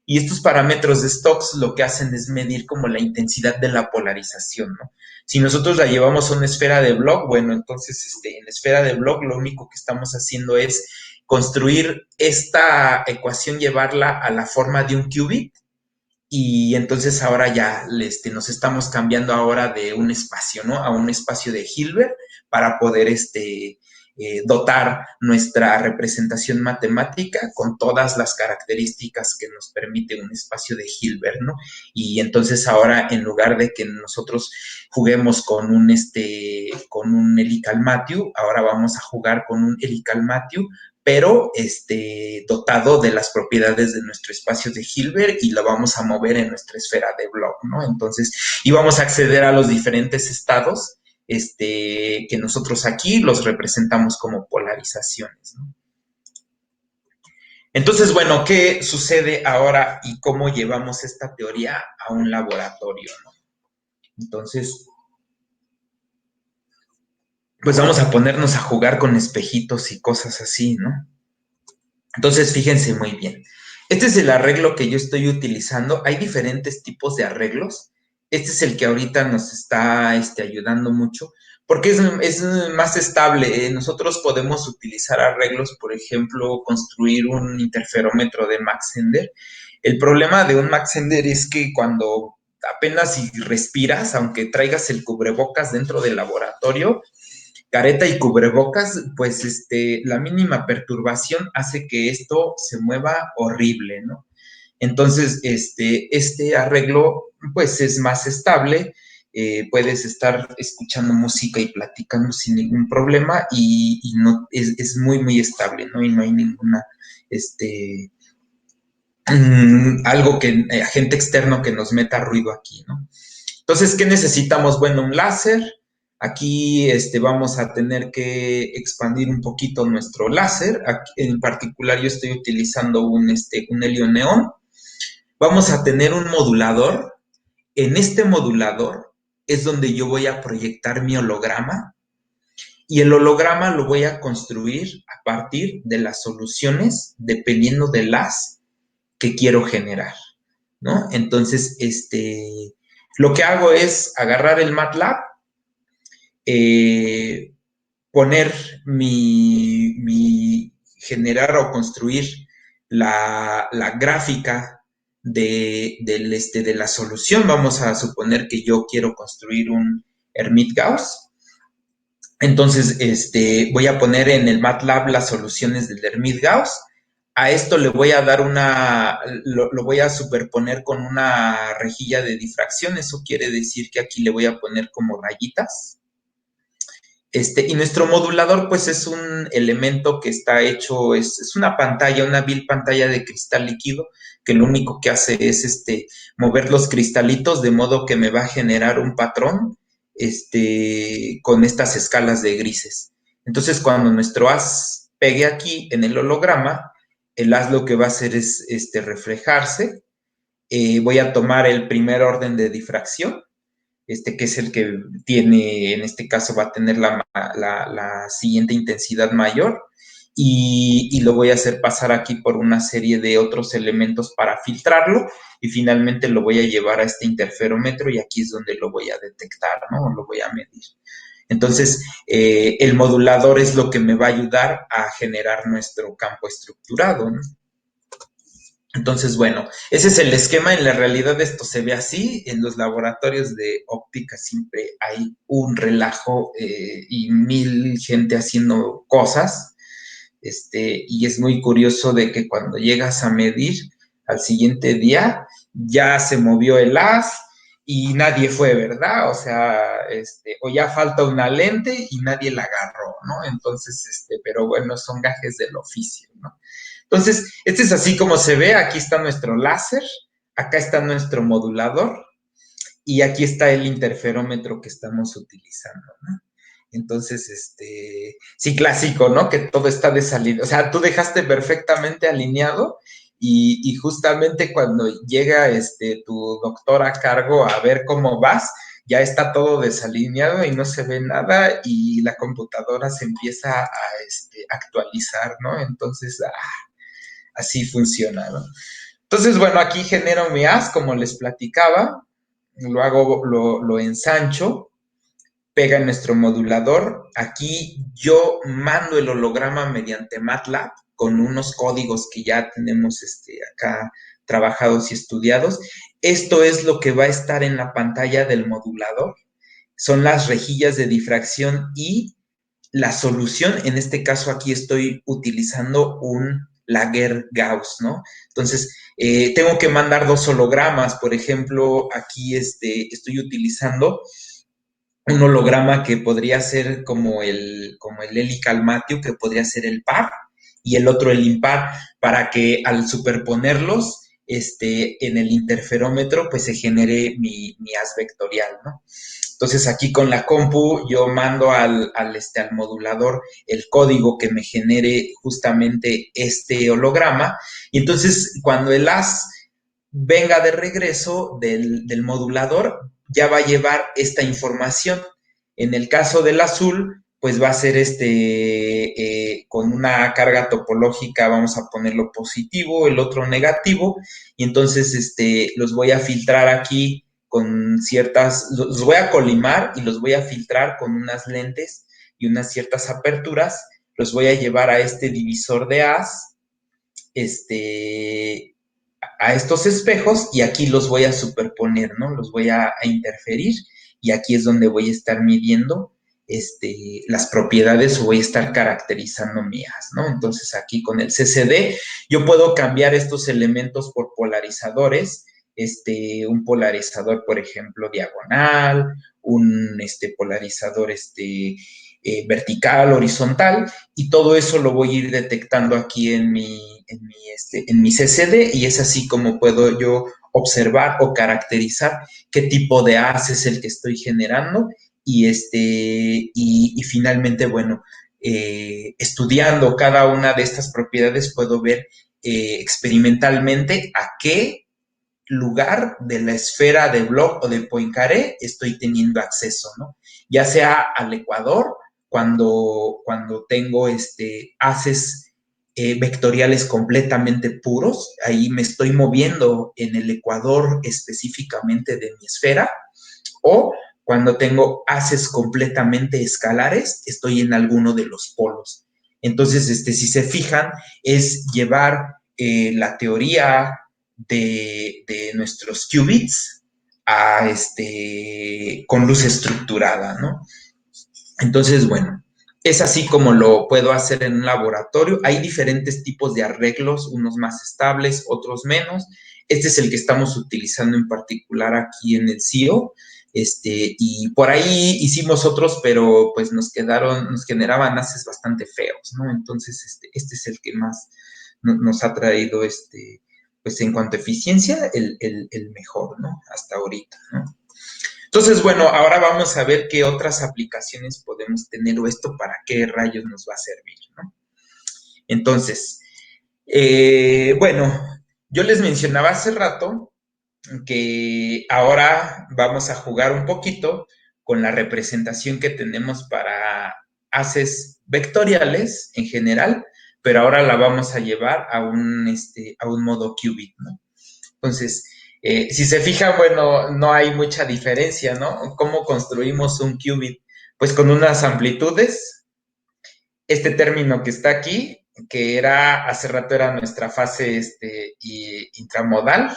[SPEAKER 3] Y estos parámetros de Stokes lo que hacen es medir como la intensidad de la polarización, ¿no? Si nosotros la llevamos a una esfera de Bloch, bueno, entonces en la esfera de Bloch lo único que estamos haciendo es construir esta ecuación, llevarla a la forma de un qubit, y entonces ahora ya nos estamos cambiando ahora de un espacio, ¿no? A un espacio de Hilbert para poder dotar nuestra representación matemática con todas las características que nos permite un espacio de Hilbert, ¿no? Y entonces ahora, en lugar de que nosotros juguemos con un Helical-Matthew, ahora vamos a jugar con un Helical-Matthew, pero dotado de las propiedades de nuestro espacio de Hilbert, y lo vamos a mover en nuestra esfera de Bloch, ¿no? Entonces, y vamos a acceder a los diferentes estados que nosotros aquí los representamos como polarizaciones, ¿no? Entonces, bueno, ¿qué sucede ahora y cómo llevamos esta teoría a un laboratorio, ¿no? Entonces, pues vamos a ponernos a jugar con espejitos y cosas así, ¿no? Entonces, fíjense muy bien. Este es el arreglo que yo estoy utilizando. Hay diferentes tipos de arreglos. Este es el que ahorita nos está ayudando mucho, porque es más estable. Nosotros podemos utilizar arreglos, por ejemplo, construir un interferómetro de Mach-Zehnder. El problema de un Mach-Zehnder es que cuando apenas si respiras, aunque traigas el cubrebocas dentro del laboratorio, careta y cubrebocas, pues la mínima perturbación hace que esto se mueva horrible, ¿no? Entonces, este arreglo, pues, es más estable. Puedes estar escuchando música y platicando sin ningún problema, y no, es muy, muy estable, ¿no? Y no hay ninguna, algo agente externo que nos meta ruido aquí, ¿no? Entonces, ¿qué necesitamos? Bueno, un láser. Aquí vamos a tener que expandir un poquito nuestro láser. Aquí, en particular, yo estoy utilizando un helio neón. Vamos a tener un modulador. En este modulador es donde yo voy a proyectar mi holograma, y el holograma lo voy a construir a partir de las soluciones dependiendo de las que quiero generar, ¿no? Entonces, lo que hago es agarrar el MATLAB, poner generar o construir la gráfica de la solución. Vamos a suponer que yo quiero construir un Hermite-Gauss. Entonces, voy a poner en el MATLAB las soluciones del Hermite-Gauss. A esto le voy a dar lo voy a superponer con una rejilla de difracción. Eso quiere decir que aquí le voy a poner como rayitas. Y nuestro modulador, pues, es un elemento que está hecho, es una pantalla, una vil pantalla de cristal líquido, que lo único que hace es mover los cristalitos, de modo que me va a generar un patrón con estas escalas de grises. Entonces, cuando nuestro haz pegue aquí en el holograma, el haz lo que va a hacer es reflejarse. Voy a tomar el primer orden de difracción, que es el que tiene, en este caso va a tener la siguiente intensidad mayor, y lo voy a hacer pasar aquí por una serie de otros elementos para filtrarlo, y finalmente lo voy a llevar a este interferómetro, y aquí es donde lo voy a detectar, ¿no? Lo voy a medir. Entonces, el modulador es lo que me va a ayudar a generar nuestro campo estructurado, ¿no? Entonces, bueno, ese es el esquema. En la realidad esto se ve así. En los laboratorios de óptica siempre hay un relajo y mil gente haciendo cosas. y es muy curioso de que cuando llegas a medir al siguiente día, ya se movió el haz y nadie fue, ¿verdad? O sea, o ya falta una lente y nadie la agarró, ¿no? Entonces, pero bueno, son gajes del oficio, ¿no? Entonces, este es así como se ve, aquí está nuestro láser, acá está nuestro modulador y aquí está el interferómetro que estamos utilizando, ¿no? Entonces, sí, clásico, ¿no? Que todo está desalineado. O sea, tú dejaste perfectamente alineado y justamente cuando llega tu doctor a cargo a ver cómo vas, ya está todo desalineado y no se ve nada y la computadora se empieza a actualizar, ¿no? Entonces, así funciona, ¿no? Entonces, bueno, aquí genero mi haz, como les platicaba, lo hago, lo ensancho, pega en nuestro modulador. Aquí yo mando el holograma mediante MATLAB con unos códigos que ya tenemos acá trabajados y estudiados. Esto es lo que va a estar en la pantalla del modulador. Son las rejillas de difracción y la solución. En este caso aquí estoy utilizando un Laguerre-Gauss, ¿no? Entonces, tengo que mandar dos hologramas. Por ejemplo, aquí estoy utilizando un holograma que podría ser como el helical Matthew, que podría ser el par, y el otro el impar, para que al superponerlos en el interferómetro, pues se genere mi haz vectorial, ¿no? Entonces aquí con la compu yo mando al modulador el código que me genere justamente este holograma, y entonces cuando el haz venga de regreso del modulador, ya va a llevar esta información. En el caso del azul, pues va a ser con una carga topológica, vamos a ponerlo positivo, el otro negativo, y entonces los voy a filtrar aquí con ciertas, los voy a colimar y los voy a filtrar con unas lentes y unas ciertas aperturas, los voy a llevar a este divisor de haz, a estos espejos, y aquí los voy a superponer, ¿no? Los voy a interferir, y aquí es donde voy a estar midiendo las propiedades, o voy a estar caracterizando mi haz, ¿no? Entonces aquí con el CCD yo puedo cambiar estos elementos por polarizadores, un polarizador, por ejemplo, diagonal, un polarizador vertical, horizontal, y todo eso lo voy a ir detectando aquí en mi CCD, y es así como puedo yo observar o caracterizar qué tipo de haz es el que estoy generando, y finalmente, bueno, estudiando cada una de estas propiedades puedo ver experimentalmente a qué lugar de la esfera de Bloch o de Poincaré estoy teniendo acceso, ¿no? Ya sea al ecuador, cuando tengo haces vectoriales completamente puros, ahí me estoy moviendo en el ecuador específicamente de mi esfera, o cuando tengo haces completamente escalares, estoy en alguno de los polos. Entonces, si se fijan, es llevar la teoría de nuestros qubits con luz estructurada, ¿no? Entonces, bueno, es así como lo puedo hacer en un laboratorio. Hay diferentes tipos de arreglos, unos más estables, otros menos. Este es el que estamos utilizando en particular aquí en el CIO. Y por ahí hicimos otros, pero pues nos generaban haces bastante feos, ¿no? Entonces, este es el que más nos ha traído, pues en cuanto a eficiencia, el mejor, ¿no? Hasta ahorita, ¿no? Entonces, bueno, ahora vamos a ver qué otras aplicaciones podemos tener, o esto para qué rayos nos va a servir, ¿no? Entonces, bueno, yo les mencionaba hace rato que ahora vamos a jugar un poquito con la representación que tenemos para haces vectoriales en general, pero ahora la vamos a llevar a un modo qubit, ¿no? Entonces, si se fijan, bueno, no hay mucha diferencia, ¿no? ¿Cómo construimos un qubit? Pues con unas amplitudes. Este término que está aquí, que hace rato era nuestra fase intramodal,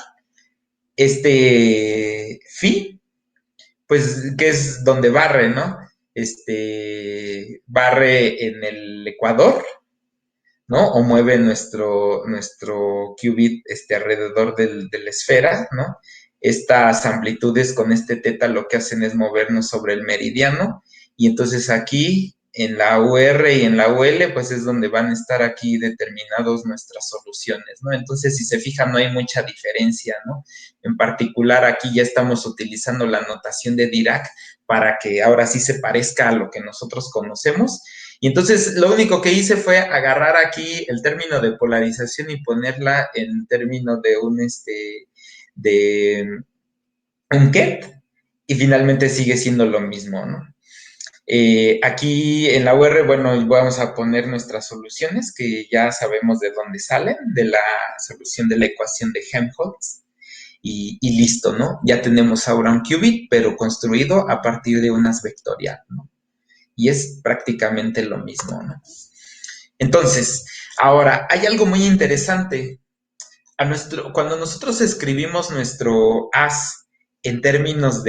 [SPEAKER 3] phi, pues que es donde barre, ¿no? Barre en el ecuador ¿no? O mueve nuestro qubit alrededor de la esfera, ¿no? Estas amplitudes con este teta lo que hacen es movernos sobre el meridiano, y entonces aquí en la UR y en la UL, pues es donde van a estar aquí determinados nuestras soluciones, ¿no? Entonces, si se fijan, no hay mucha diferencia, ¿no? En particular, aquí ya estamos utilizando la notación de Dirac para que ahora sí se parezca a lo que nosotros conocemos. Y entonces lo único que hice fue agarrar aquí el término de polarización y ponerla en términos de un ket, y finalmente sigue siendo lo mismo, ¿no? Aquí en la UR, bueno, vamos a poner nuestras soluciones que ya sabemos de dónde salen, de la solución de la ecuación de Helmholtz, y listo, ¿no? Ya tenemos ahora un qubit, pero construido a partir de unas vectorial, ¿no? Y es prácticamente lo mismo, ¿no? Entonces, ahora, hay algo muy interesante. Cuando nosotros escribimos nuestro as en términos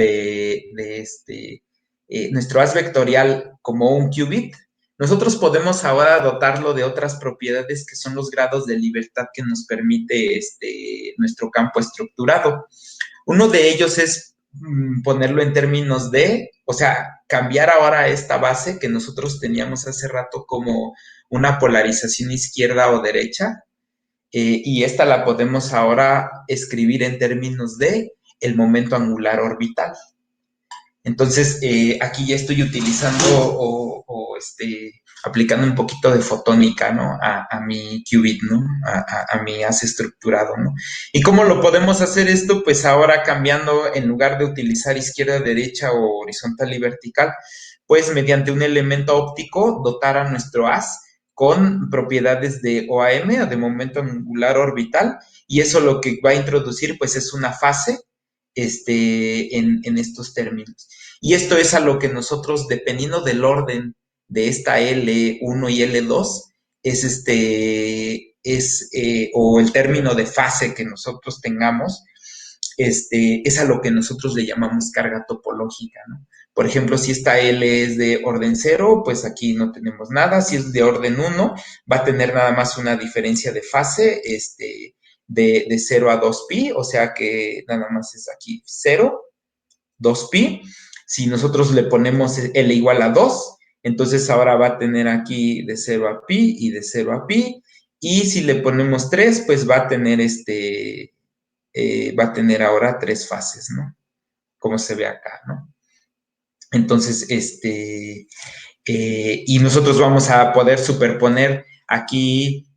[SPEAKER 3] nuestro as vectorial como un qubit, nosotros podemos ahora dotarlo de otras propiedades que son los grados de libertad que nos permite nuestro campo estructurado. Uno de ellos es ponerlo en términos de, o sea, cambiar ahora esta base que nosotros teníamos hace rato como una polarización izquierda o derecha, y esta la podemos ahora escribir en términos de el momento angular orbital. Entonces, aquí ya estoy utilizando aplicando un poquito de fotónica, ¿no? A mi qubit, ¿no? A mi as estructurado, ¿no? ¿Y cómo lo podemos hacer esto? Pues ahora cambiando, en lugar de utilizar izquierda, derecha o horizontal y vertical, pues mediante un elemento óptico dotar a nuestro as con propiedades de OAM, o de momento angular orbital, y eso lo que va a introducir, pues es una fase en estos términos. Y esto es a lo que nosotros, dependiendo del orden de esta L1 y L2, o el término de fase que nosotros tengamos, es a lo que nosotros le llamamos carga topológica, ¿no? Por ejemplo, si esta L es de orden 0, pues aquí no tenemos nada. Si es de orden 1, va a tener nada más una diferencia de fase, de 0 a 2pi, o sea que nada más es aquí 0, 2pi. Si nosotros le ponemos L igual a 2, entonces ahora va a tener aquí de 0 a pi y de 0 a pi. Y si le ponemos 3, pues va a tener va a tener ahora 3 fases, ¿no? Como se ve acá, ¿no? Entonces, y nosotros vamos a poder superponer aquí,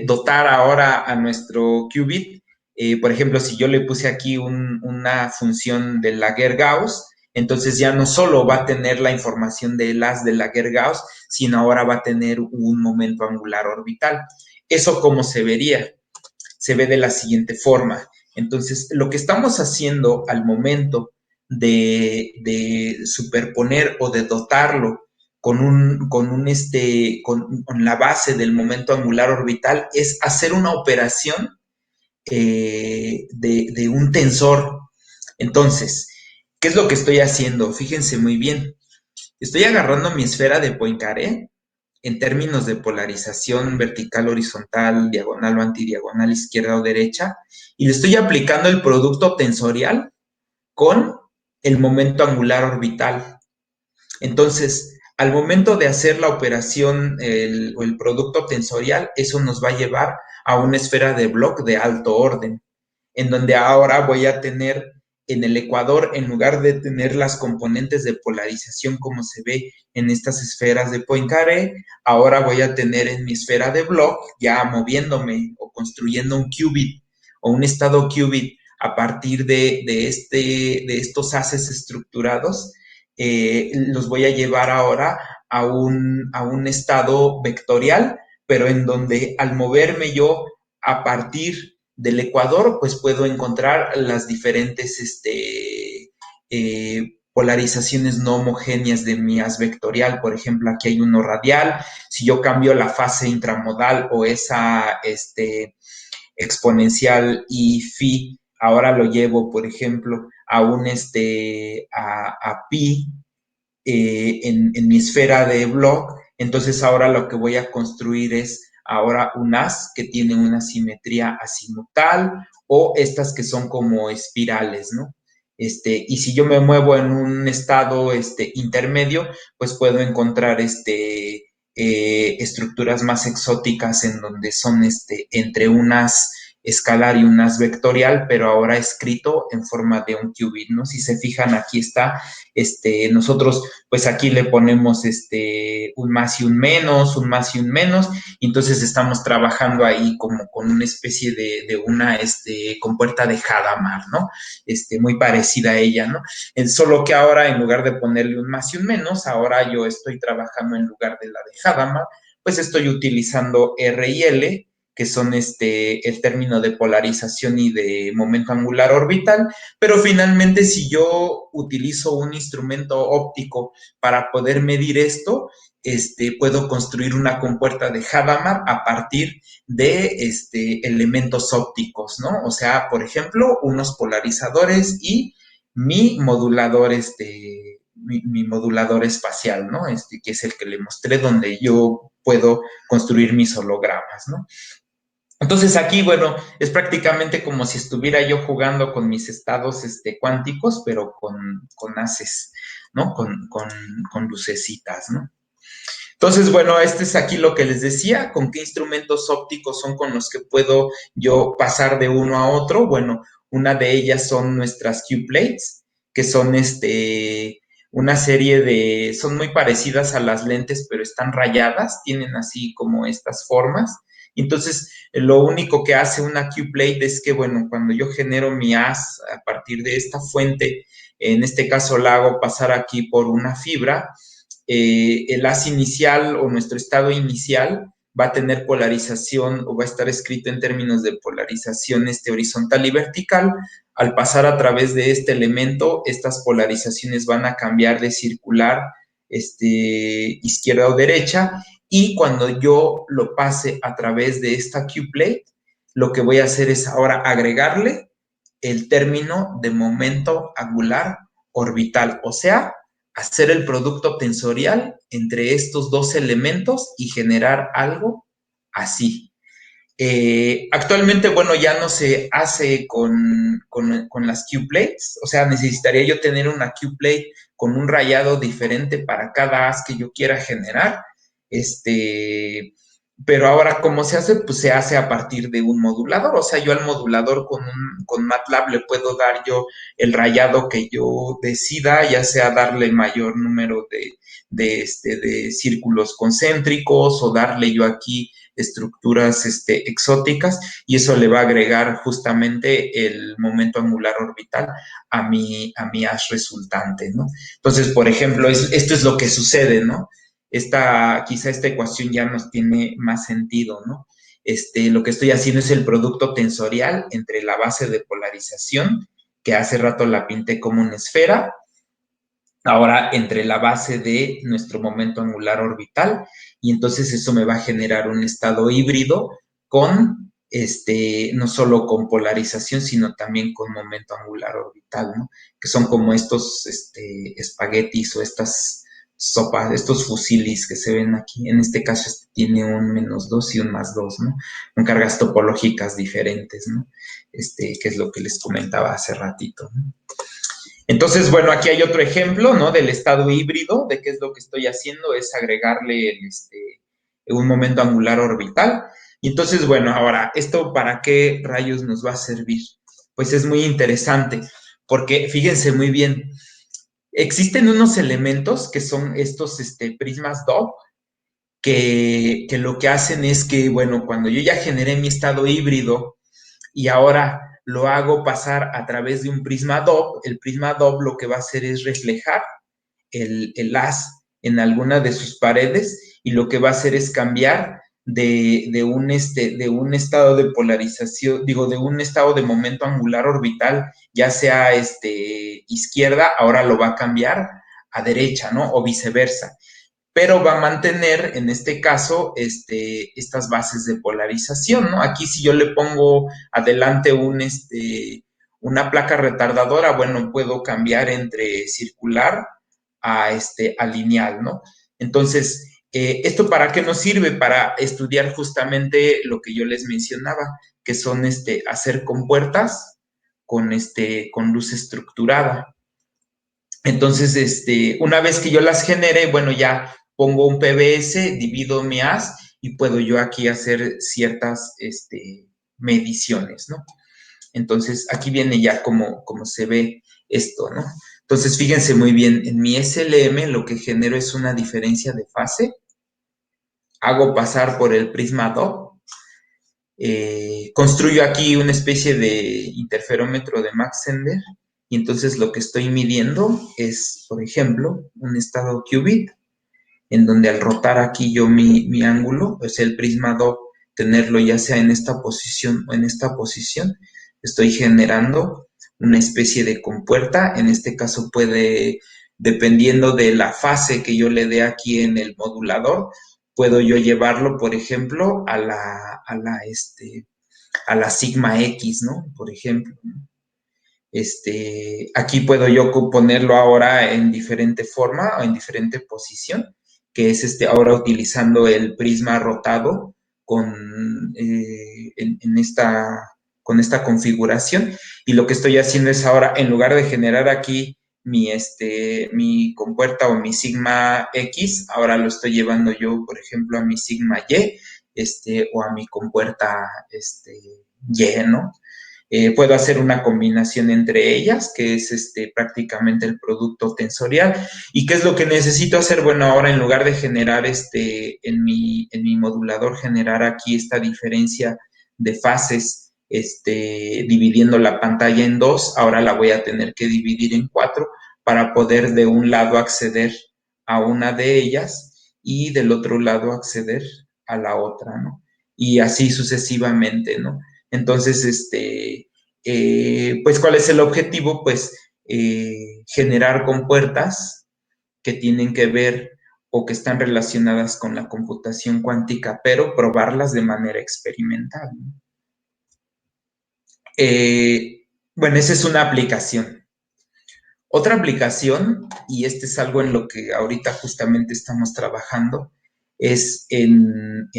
[SPEAKER 3] dotar ahora a nuestro qubit. Por ejemplo, si yo le puse aquí una función de Laguerre-Gauss, entonces ya no solo va a tener la información del as de Laguerre-Gauss, sino ahora va a tener un momento angular orbital. ¿Eso cómo se vería? Se ve de la siguiente forma. Entonces, lo que estamos haciendo al momento de superponer o de dotarlo con la base del momento angular orbital es hacer una operación de un tensor. Entonces, ¿qué es lo que estoy haciendo? Fíjense muy bien. Estoy agarrando mi esfera de Poincaré en términos de polarización vertical, horizontal, diagonal o antidiagonal, izquierda o derecha, y le estoy aplicando el producto tensorial con el momento angular orbital. Entonces, al momento de hacer la operación o el producto tensorial, eso nos va a llevar a una esfera de Bloch de alto orden, en donde ahora voy a tener en el ecuador, en lugar de tener las componentes de polarización como se ve en estas esferas de Poincaré, ahora voy a tener en mi esfera de Bloch, ya moviéndome o construyendo un qubit o un estado qubit a partir de estos haces estructurados, los voy a llevar ahora a un estado vectorial, pero en donde al moverme yo a partir del ecuador, pues puedo encontrar las diferentes polarizaciones no homogéneas de mi haz vectorial. Por ejemplo, aquí hay uno radial. Si yo cambio la fase intramodal o esa exponencial y phi, ahora lo llevo, por ejemplo, a pi en mi esfera de Bloch, entonces ahora lo que voy a construir es ahora un haz que tiene una simetría azimutal, o estas que son como espirales, ¿no? Y si yo me muevo en un estado intermedio, pues puedo encontrar estructuras más exóticas en donde son entre unas escalar y unas vectorial, pero ahora escrito en forma de un qubit, ¿no? Si se fijan, aquí está, nosotros pues aquí le ponemos un más y un más y un menos, y entonces estamos trabajando ahí como con una especie de una compuerta de Hadamard, ¿no? Muy parecida a ella, ¿no? Solo que ahora en lugar de ponerle un más y un menos, ahora yo estoy trabajando en lugar de la de Hadamard, pues estoy utilizando R y L, que son el término de polarización y de momento angular orbital, pero finalmente si yo utilizo un instrumento óptico para poder medir esto, puedo construir una compuerta de Hadamard a partir de elementos ópticos, ¿no? O sea, por ejemplo, unos polarizadores y mi modulador, mi modulador espacial, ¿no? Que es el que le mostré, donde yo puedo construir mis hologramas, ¿no? Entonces aquí, bueno, es prácticamente como si estuviera yo jugando con mis estados cuánticos, pero con haces, ¿no? Con lucecitas, ¿no? Entonces, bueno, es aquí lo que les decía, con qué instrumentos ópticos son con los que puedo yo pasar de uno a otro. Bueno, una de ellas son nuestras Q-plates, que son una serie son muy parecidas a las lentes, pero están rayadas, tienen así como estas formas. Entonces, lo único que hace una Q-plate es que, bueno, cuando yo genero mi haz a partir de esta fuente, en este caso la hago pasar aquí por una fibra, el haz inicial o nuestro estado inicial va a tener polarización o va a estar escrito en términos de polarización horizontal y vertical. Al pasar a través de este elemento, estas polarizaciones van a cambiar de circular izquierda o derecha, y cuando yo lo pase a través de esta Q-plate, lo que voy a hacer es ahora agregarle el término de momento angular orbital, o sea, hacer el producto tensorial entre estos dos elementos y generar algo así. Actualmente, bueno, ya no se hace con las Q-plates, o sea, necesitaría yo tener una Q-plate con un rayado diferente para cada haz que yo quiera generar. Pero ahora, ¿cómo se hace? Pues se hace a partir de un modulador, o sea, yo al modulador con MATLAB le puedo dar yo el rayado que yo decida, ya sea darle mayor número de círculos concéntricos, o darle yo aquí estructuras exóticas, y eso le va a agregar justamente el momento angular orbital a mi haz resultante, ¿no? Entonces, por ejemplo, esto es lo que sucede, ¿no? Quizá esta ecuación ya nos tiene más sentido, ¿no? Lo que estoy haciendo es el producto tensorial entre la base de polarización, que hace rato la pinté como una esfera, ahora entre la base de nuestro momento angular orbital, y entonces eso me va a generar un estado híbrido con, no solo con polarización, sino también con momento angular orbital, ¿no? Que son como estos espaguetis o estas sopas, estos fusilis que se ven aquí. En este caso tiene un -2 y un +2, ¿no? Con cargas topológicas diferentes, ¿no? Que es lo que les comentaba hace ratito, ¿no? Entonces, bueno, aquí hay otro ejemplo, ¿no? Del estado híbrido, de qué es lo que estoy haciendo, es agregarle un momento angular orbital. Y entonces, bueno, ahora, ¿esto para qué rayos nos va a servir? Pues es muy interesante, porque fíjense muy bien, existen unos elementos que son estos prismas Dopf, que lo que hacen es que, bueno, cuando yo ya generé mi estado híbrido y ahora lo hago pasar a través de un prisma Dopf, el prisma Dopf lo que va a hacer es reflejar el haz en alguna de sus paredes, y lo que va a hacer es cambiar de un estado de polarización, digo, de un estado de momento angular orbital, ya sea izquierda, ahora lo va a cambiar a derecha, ¿no? O viceversa, pero va a mantener, en este caso, estas bases de polarización, ¿no? Aquí si yo le pongo adelante una placa retardadora, bueno, puedo cambiar entre circular a lineal, ¿no? Entonces, ¿Esto para qué nos sirve? Para estudiar justamente lo que yo les mencionaba, que son hacer compuertas con luz estructurada. Entonces, una vez que yo las genere, bueno, ya pongo un PVS, divido mi haz y puedo yo aquí hacer ciertas mediciones, ¿no? Entonces, aquí viene ya como se ve esto, ¿no? Entonces, fíjense muy bien, en mi SLM lo que genero es una diferencia de fase, hago pasar por el prisma DOP, construyo aquí una especie de interferómetro de Mach-Zehnder y entonces lo que estoy midiendo es, por ejemplo, un estado qubit, en donde al rotar aquí yo mi ángulo, pues el prisma DOP, tenerlo ya sea en esta posición o en esta posición, estoy generando una especie de compuerta. En este caso puede, dependiendo de la fase que yo le dé aquí en el modulador, puedo yo llevarlo, por ejemplo, a la sigma X, ¿no? Por ejemplo, ¿no? Aquí puedo yo ponerlo ahora en diferente forma o en diferente posición, que es ahora utilizando el prisma rotado con esta configuración. Y lo que estoy haciendo es ahora, en lugar de generar aquí mi compuerta o mi sigma X, ahora lo estoy llevando yo, por ejemplo, a mi sigma Y, o a mi compuerta Y, ¿no? Puedo hacer una combinación entre ellas, que es prácticamente el producto tensorial. ¿Y qué es lo que necesito hacer? Bueno, ahora en lugar de generar en mi modulador, generar aquí esta diferencia de fases, dividiendo la pantalla en dos, ahora la voy a tener que dividir en cuatro para poder de un lado acceder a una de ellas y del otro lado acceder a la otra, ¿no? Y así sucesivamente, ¿no? Entonces, pues, ¿cuál es el objetivo? Pues, generar compuertas que tienen que ver o que están relacionadas con la computación cuántica, pero probarlas de manera experimental, ¿no? Bueno, esa es una aplicación. Otra aplicación, y este es algo en lo que ahorita justamente estamos trabajando, es en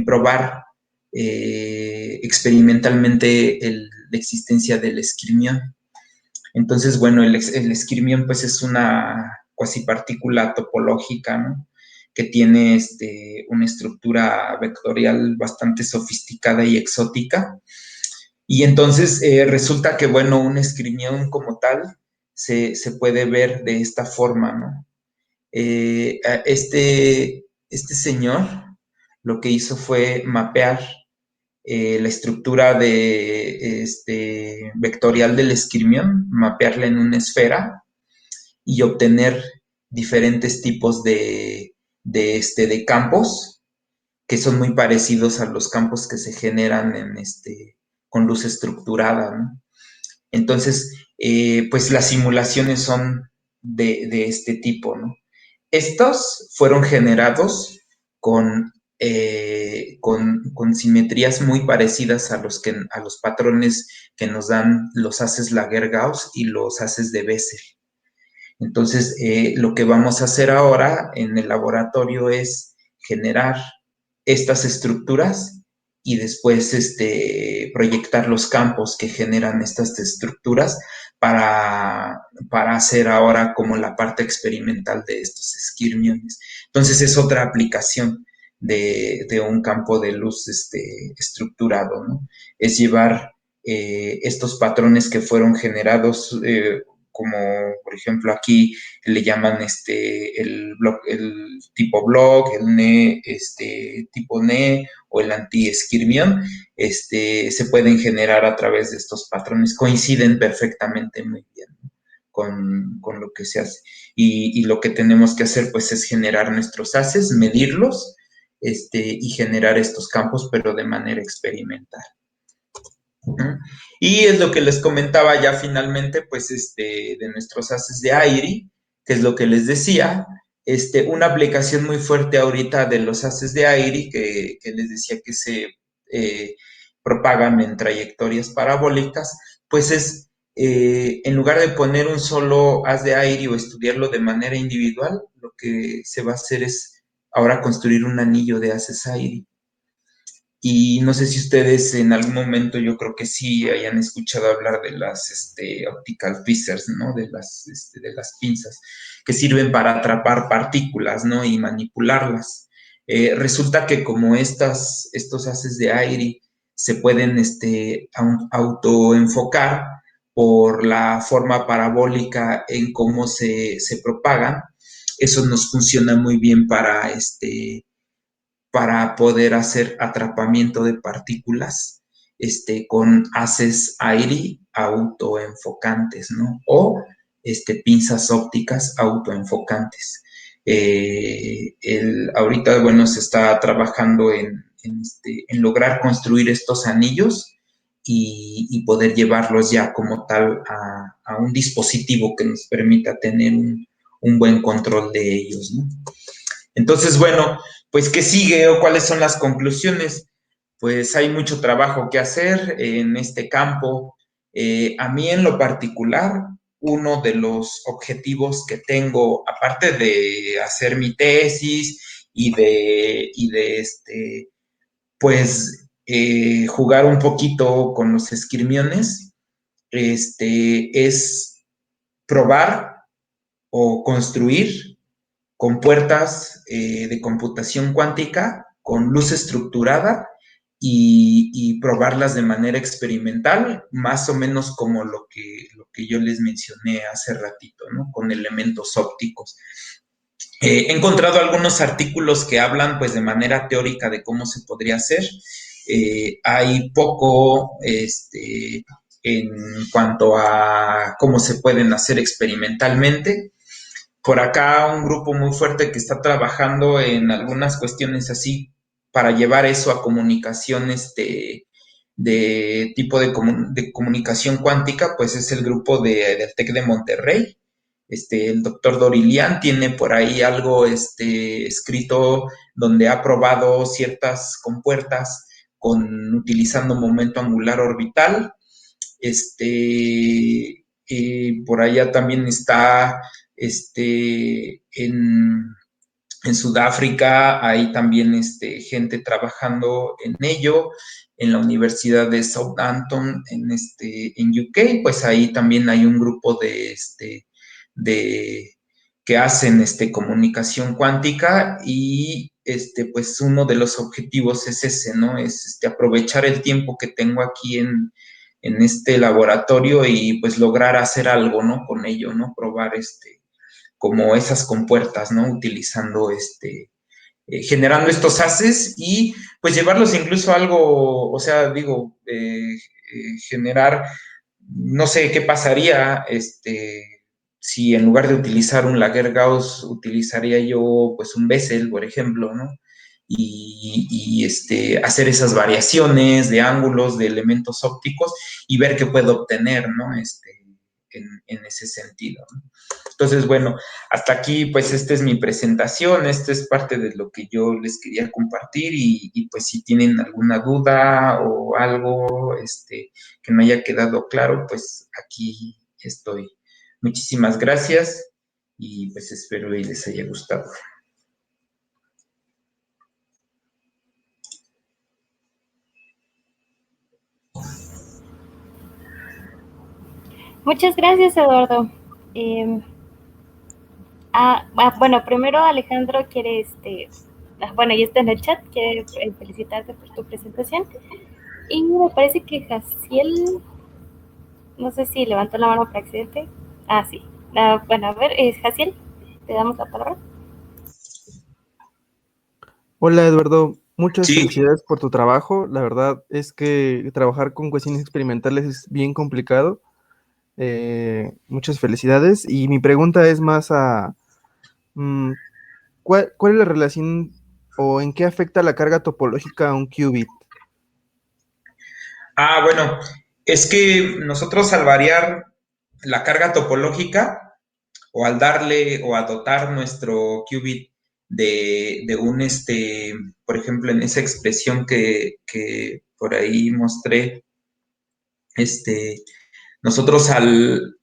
[SPEAKER 3] probar experimentalmente la existencia del esquirmión. Entonces, bueno, el esquirmión pues es una cuasipartícula topológica, ¿no? Que tiene una estructura vectorial bastante sofisticada y exótica. Y entonces resulta que, bueno, un esquirmión como tal se puede ver de esta forma, ¿no? Este señor lo que hizo fue mapear la estructura vectorial del esquirmión, mapearla en una esfera y obtener diferentes tipos de campos que son muy parecidos a los campos que se generan con luz estructurada, ¿no? Entonces, pues las simulaciones son de este tipo, ¿no? Estos fueron generados con simetrías muy parecidas a los patrones que nos dan los haces Laguerre-Gauss y los haces de Bessel. Entonces, lo que vamos a hacer ahora en el laboratorio es generar estas estructuras y después proyectar los campos que generan estas estructuras para hacer ahora como la parte experimental de estos esquirmiones. Entonces es otra aplicación de un campo de luz estructurado, ¿no? Es llevar estos patrones que fueron generados como por ejemplo aquí le llaman el tipo block, el NE, tipo NE o el anti-esquirmión, se pueden generar a través de estos patrones, coinciden perfectamente muy bien, ¿no? con lo que se hace. Y lo que tenemos que hacer pues es generar nuestros haces, medirlos, y generar estos campos, pero de manera experimental. Y es lo que les comentaba ya finalmente, pues, de nuestros haces de Airy, que es lo que les decía, una aplicación muy fuerte ahorita de los haces de Airy, que les decía que se propagan en trayectorias parabólicas, pues es, en lugar de poner un solo haz de Airy o estudiarlo de manera individual, lo que se va a hacer es ahora construir un anillo de haces AIRI. Y no sé si ustedes en algún momento, yo creo que sí, hayan escuchado hablar de las optical tweezers, ¿no? De las pinzas, que sirven para atrapar partículas, ¿no? Y manipularlas. Resulta que como estos haces de AIRI se pueden autoenfocar por la forma parabólica en cómo se propagan, eso nos funciona muy bien para poder hacer atrapamiento de partículas con haces AIRI autoenfocantes, ¿no? O pinzas ópticas autoenfocantes. Ahorita, bueno, se está trabajando en lograr construir estos anillos y poder llevarlos ya como tal a un dispositivo que nos permita tener un buen control de ellos, ¿no? Entonces, bueno, pues, ¿qué sigue o cuáles son las conclusiones? Pues hay mucho trabajo que hacer en este campo. A mí en lo particular, uno de los objetivos que tengo, aparte de hacer mi tesis pues, jugar un poquito con los esquirmiones, es probar o construir compuertas de computación cuántica con luz estructurada y probarlas de manera experimental, más o menos como lo que yo les mencioné hace ratito, ¿no? Con elementos ópticos. He encontrado algunos artículos que hablan pues de manera teórica de cómo se podría hacer. Hay poco en cuanto a cómo se pueden hacer experimentalmente. Por acá un grupo muy fuerte que está trabajando en algunas cuestiones así para llevar eso a comunicación de tipo de comunicación cuántica, pues es el grupo del TEC de Monterrey. El doctor Dorilian tiene por ahí algo escrito donde ha probado ciertas compuertas utilizando momento angular orbital. Por allá también está en Sudáfrica, hay también gente trabajando en ello. En la Universidad de Southampton, en UK, pues ahí también hay un grupo que hacen comunicación cuántica y pues uno de los objetivos es ese, ¿no? Es aprovechar el tiempo que tengo aquí en este laboratorio y pues lograr hacer algo, ¿no? Con ello, ¿no? Probar como esas compuertas, ¿no? Utilizando generando estos haces y pues llevarlos incluso a algo, o sea, digo, generar, no sé qué pasaría, si en lugar de utilizar un Laguerre-Gauss utilizaría yo pues un Bessel, por ejemplo, ¿no? Hacer esas variaciones de ángulos, de elementos ópticos y ver qué puedo obtener, ¿no? En ese sentido, ¿no? Entonces, bueno, hasta aquí, pues, esta es mi presentación, esta es parte de lo que yo les quería compartir y pues, si tienen alguna duda o algo que no haya quedado claro, pues, aquí estoy. Muchísimas gracias y pues espero y les haya gustado.
[SPEAKER 2] Muchas gracias, Eduardo. Bueno, primero Alejandro quiere, bueno, ya está en el chat, quiere felicitarte por tu presentación. Y me parece que Jaciel, no sé si levantó la mano por accidente. Sí. Bueno, a ver, Jaciel, te damos la palabra.
[SPEAKER 1] Hola Eduardo, muchas
[SPEAKER 3] Sí.
[SPEAKER 1] felicidades por tu trabajo. La verdad es que trabajar con cuestiones experimentales es bien complicado. Muchas felicidades. Y mi pregunta es más ¿cuál es la relación o en qué afecta la carga topológica a un qubit?
[SPEAKER 3] Bueno, es que nosotros al variar la carga topológica o al darle o a dotar nuestro qubit de un, por ejemplo, en esa expresión que por ahí mostré, nosotros al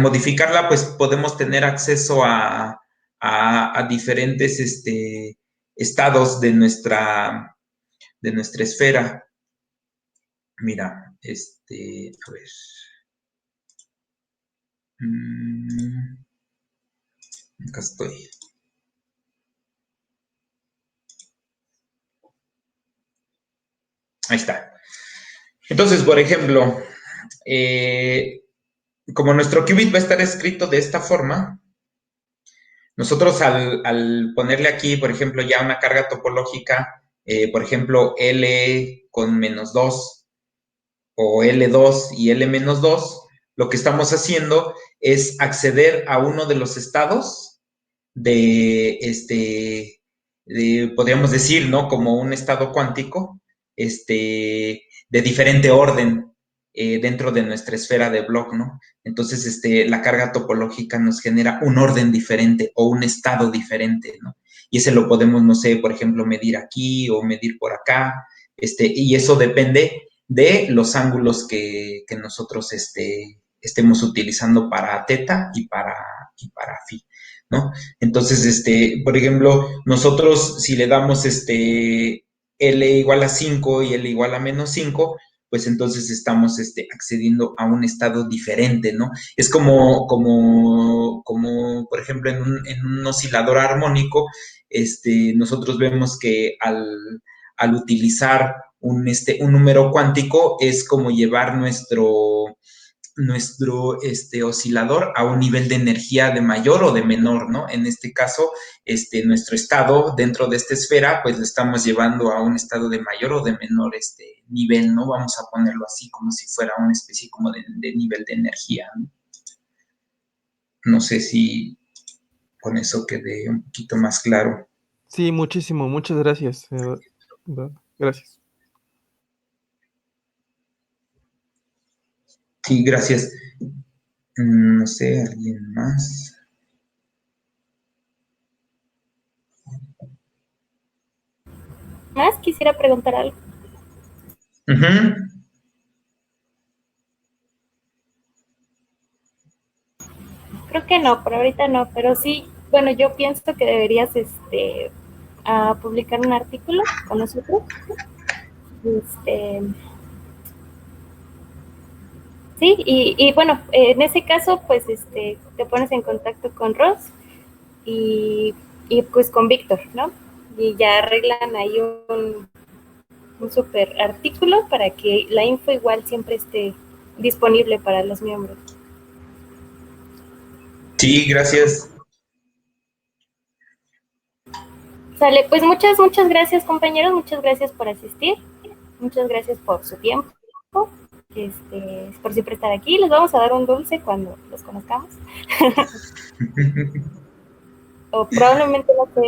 [SPEAKER 3] modificarla, pues podemos tener acceso a a diferentes estados de nuestra esfera. Mira, a ver. Acá estoy. Ahí está. Entonces, por ejemplo, como nuestro qubit va a estar escrito de esta forma, nosotros al ponerle aquí, por ejemplo, ya una carga topológica, por ejemplo, L con -2 o L2 y L-2, lo que estamos haciendo es acceder a uno de los estados podríamos decir, ¿no? Como un estado cuántico, de diferente orden dentro de nuestra esfera de Bloch, ¿no? Entonces, la carga topológica nos genera un orden diferente o un estado diferente, ¿no? Y ese lo podemos, no sé, por ejemplo, medir aquí o medir por acá, y eso depende de los ángulos que nosotros estemos utilizando para teta y para phi, ¿no? Entonces, por ejemplo, nosotros si le damos L igual a 5 y L igual a -5, pues entonces estamos accediendo a un estado diferente, ¿no? Es como por ejemplo, en un oscilador armónico, nosotros vemos que al utilizar un número cuántico es como llevar nuestro oscilador a un nivel de energía de mayor o de menor, ¿no? En este caso, nuestro estado dentro de esta esfera, pues lo estamos llevando a un estado de mayor o de menor nivel, ¿no? Vamos a ponerlo así, como si fuera una especie como de nivel de energía, ¿no? No sé si con eso quede un poquito más claro.
[SPEAKER 1] Sí, muchísimo, muchas gracias. Gracias.
[SPEAKER 3] Sí, gracias. No sé, ¿alguien más?
[SPEAKER 2] ¿Más? Quisiera preguntar algo. Creo que no, por ahorita no, pero sí, bueno, yo pienso que deberías publicar un artículo con nosotros. Sí, y bueno, en ese caso, pues te pones en contacto con Ross y pues con Víctor, ¿no? Y ya arreglan ahí un super artículo para que la info igual siempre esté disponible para los miembros.
[SPEAKER 3] Sí, gracias.
[SPEAKER 2] Sale, pues muchas gracias, compañeros, muchas gracias por asistir, muchas gracias por su tiempo, por siempre estar aquí. Les vamos a dar un dulce cuando los conozcamos. O probablemente no sé.